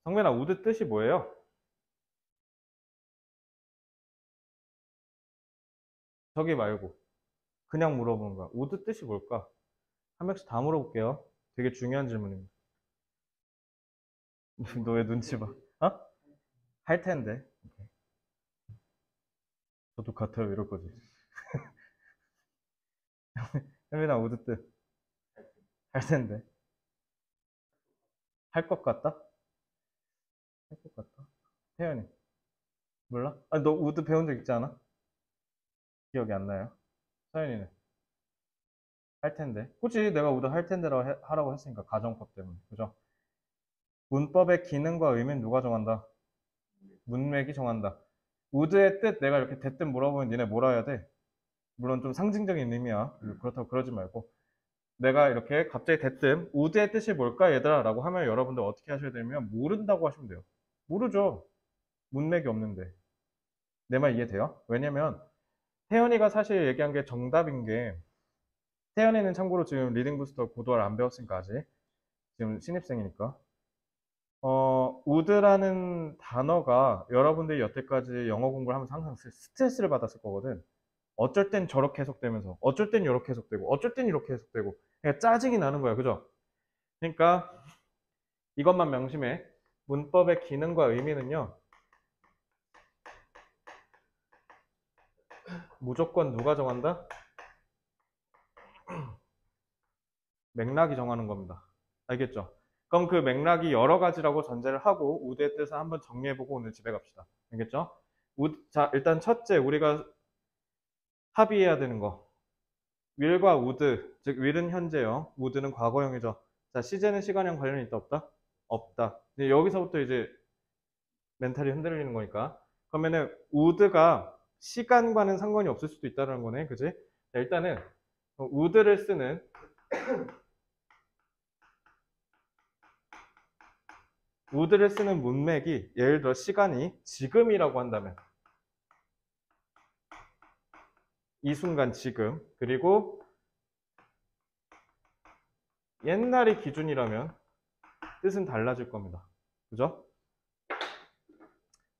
성민아, 우드 뜻이 뭐예요? 저기 말고. 그냥 물어보는 거야. 우드 뜻이 뭘까? 한 명씩 다 물어볼게요. 되게 중요한 질문입니다. 너 왜 눈치 봐? 어? 할 텐데. 저도 같아요. 이럴 거지. 혜민아, 우드 뜻. 할 텐데. 할 것 같다? 할 것 같다. 태연이. 몰라? 아니, 너 우드 배운 적 있지 않아? 기억이 안 나요? 서연이는? 할 텐데. 굳이 내가 우드 할 텐데라고 하라고 했으니까. 가정법 때문에. 그죠? 문법의 기능과 의미는 누가 정한다? 문맥이 정한다. 우드의 뜻 내가 이렇게 대뜸 물어보면 니네 뭐라 해야 돼? 물론 좀 상징적인 의미야. 그렇다고 그러지 말고. 내가 이렇게 갑자기 대뜸 우드의 뜻이 뭘까 얘들아 라고 하면 여러분들 어떻게 하셔야 되냐면 모른다고 하시면 돼요. 모르죠. 문맥이 없는데. 내 말 이해돼요? 왜냐면 태연이가 사실 얘기한 게 정답인 게 태연이는 참고로 지금 리딩 부스터 고도화를 안 배웠으니까 아직 지금 신입생이니까 우드라는 단어가 여러분들이 여태까지 영어 공부를 하면서 항상 스트레스를 받았을 거거든. 어쩔 땐 저렇게 해석되면서 어쩔 땐 이렇게 해석되고 어쩔 땐 이렇게 해석되고 그러니까 짜증이 나는 거야. 그죠? 그러니까 이것만 명심해. 문법의 기능과 의미는요. 무조건 누가 정한다? 맥락이 정하는 겁니다. 알겠죠? 그럼 그 맥락이 여러 가지라고 전제를 하고 우드의 뜻을 한번 정리해보고 오늘 집에 갑시다. 알겠죠? 자, 일단 첫째 우리가 합의해야 되는 거. will과 would, 즉 will은 현재형, would는 과거형이죠. 자, 시제는 시간형 관련이 있다 없다? 없다. 이제 여기서부터 이제 멘탈이 흔들리는 거니까. 그러면은 would가 시간과는 상관이 없을 수도 있다는 거네. 그지? 자, 일단은 would를 쓰는 would를 쓰는 문맥이 예를 들어 시간이 지금이라고 한다면 이 순간 지금 그리고 옛날이 기준이라면 뜻은 달라질 겁니다. 그죠?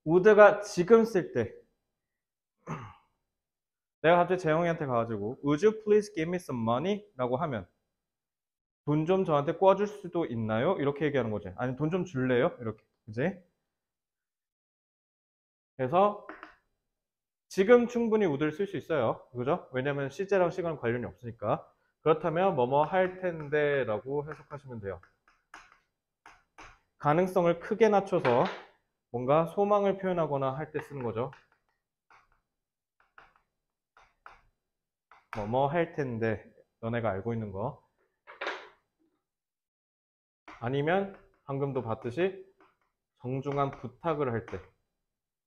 would가 지금 쓸 때 내가 갑자기 재영이한테 가가지고 Would you please give me some money? 라고 하면 돈 좀 저한테 꿔줄 수도 있나요? 이렇게 얘기하는 거지. 아니 돈 좀 줄래요? 이렇게. 그지? 그래서 지금 충분히 would를 쓸 수 있어요. 그죠? 왜냐면 시제랑 시간 관련이 없으니까. 그렇다면 뭐뭐 할 텐데 라고 해석하시면 돼요. 가능성을 크게 낮춰서 뭔가 소망을 표현하거나 할 때 쓰는 거죠. 뭐뭐 할 텐데 너네가 알고 있는 거. 아니면 방금도 봤듯이 정중한 부탁을 할 때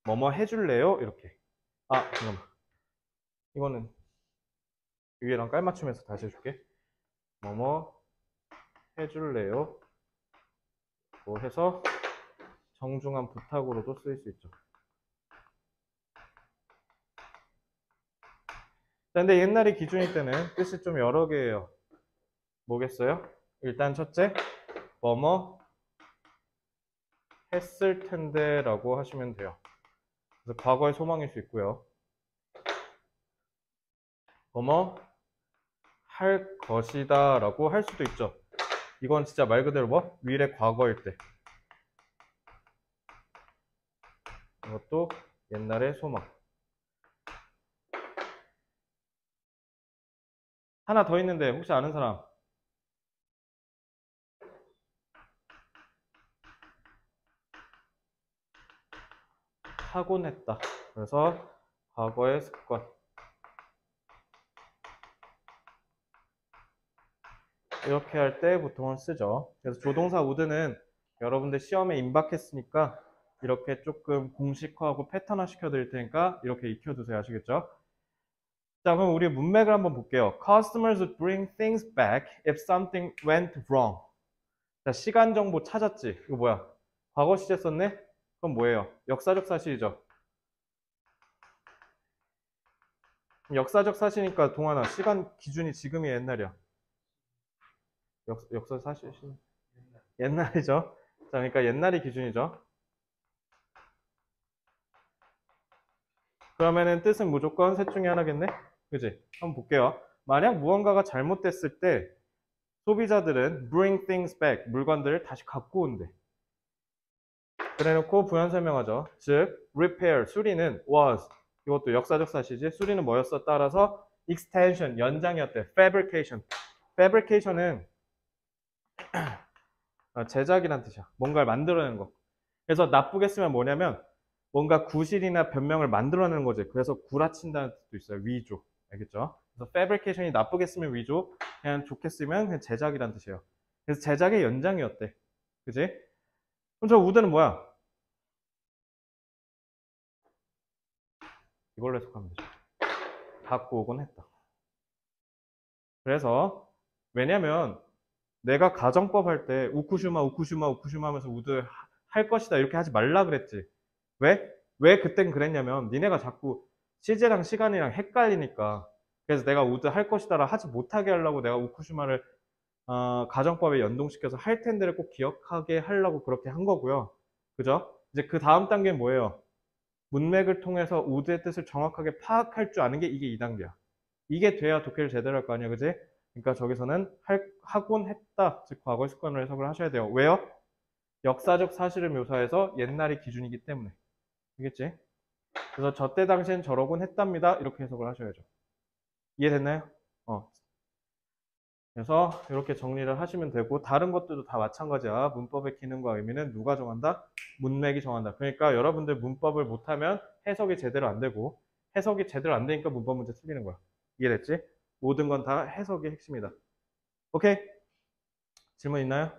뭐뭐 해줄래요? 이렇게. 아 잠깐만 이거는 위에랑 깔맞춤해서 다시 해줄게. 뭐뭐 해줄래요? 뭐 해서 정중한 부탁으로도 쓰일 수 있죠. 근데 옛날이 기준일 때는 뜻이 좀 여러 개예요. 뭐겠어요? 일단 첫째 뭐뭐 했을 텐데 라고 하시면 돼요. 그래서 과거의 소망일 수 있고요. 뭐뭐 할 것이다 라고 할 수도 있죠. 이건 진짜 말 그대로 뭐? 미래 과거일 때. 이것도 옛날의 소망. 하나 더 있는데 혹시 아는 사람? 하곤 했다. 그래서 과거의 습관. 이렇게 할 때 보통은 쓰죠. 그래서 조동사 would는 여러분들 시험에 임박했으니까 이렇게 조금 공식화하고 패턴화 시켜드릴 테니까 이렇게 익혀두세요. 아시겠죠? 자, 그럼 우리 문맥을 한번 볼게요. Customers would bring things back if something went wrong. 자, 시간 정보 찾았지? 이거 뭐야? 과거 시제 썼네? 그럼 뭐예요? 역사적 사실이죠. 역사적 사실이니까 동환아, 시간 기준이 지금이야, 옛날이야? 역사 사실 옛날이죠. 자, 그러니까 옛날이 기준이죠. 그러면은 뜻은 무조건 셋 중에 하나겠네? 그지? 한번 볼게요. 만약 무언가가 잘못됐을 때 소비자들은 bring things back, 물건들을 다시 갖고 온대. 그래놓고 부연 설명하죠. 즉, repair, 수리는 was, 이것도 역사적 사실이지. 수리는 뭐였어? 따라서 extension, 연장이었대. fabrication. fabrication은 제작이란 뜻이야. 뭔가를 만들어내는 거. 그래서 나쁘게 쓰면 뭐냐면 뭔가 구실이나 변명을 만들어내는 거지. 그래서 구라친다는 뜻도 있어요. 위조. 알겠죠? 그래서 fabrication이 나쁘게 쓰면 위조, 그냥 좋게 쓰면 그냥 제작이란 뜻이에요. 그래서 제작의 연장이었대. 그지? 그럼 저 우드는 뭐야? 이걸로 해석하면 되죠. 갖고 오곤 했다. 그래서 왜냐면 내가 가정법 할 때 우쿠슈마 하면서 우드 할 것이다 이렇게 하지 말라 그랬지. 왜? 왜 그땐 그랬냐면 니네가 자꾸 시제랑 시간이랑 헷갈리니까. 그래서 내가 우드 할 것이다라 하지 못하게 하려고 내가 우쿠슈마를 가정법에 연동시켜서 할 텐데를 꼭 기억하게 하려고 그렇게 한 거고요. 그죠? 이제 그 다음 단계는 뭐예요? 문맥을 통해서 우드의 뜻을 정확하게 파악할 줄 아는 게 이게 2단계야. 이게 돼야 독해를 제대로 할 거 아니야, 그지? 그러니까 저기서는 하곤 했다, 즉 과거의 습관으로 해석을 하셔야 돼요. 왜요? 역사적 사실을 묘사해서 옛날이 기준이기 때문에. 알겠지? 그래서 저 때 당시엔 저러곤 했답니다. 이렇게 해석을 하셔야죠. 이해됐나요? 그래서 이렇게 정리를 하시면 되고 다른 것들도 다 마찬가지야. 문법의 기능과 의미는 누가 정한다? 문맥이 정한다. 그러니까 여러분들 문법을 못하면 해석이 제대로 안 되고 해석이 제대로 안 되니까 문법 문제 틀리는 거야. 이해됐지? 모든 건 다 해석이 핵심이다. 오케이? 질문 있나요?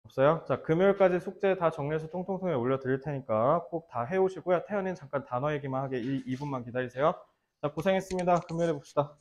없어요? 자, 금요일까지 숙제 다 정리해서 통통통에 올려드릴 테니까 꼭 다 해오시고요. 태연이는 잠깐 단어 얘기만 하게 2분만 기다리세요. 자, 고생했습니다. 금요일에 봅시다.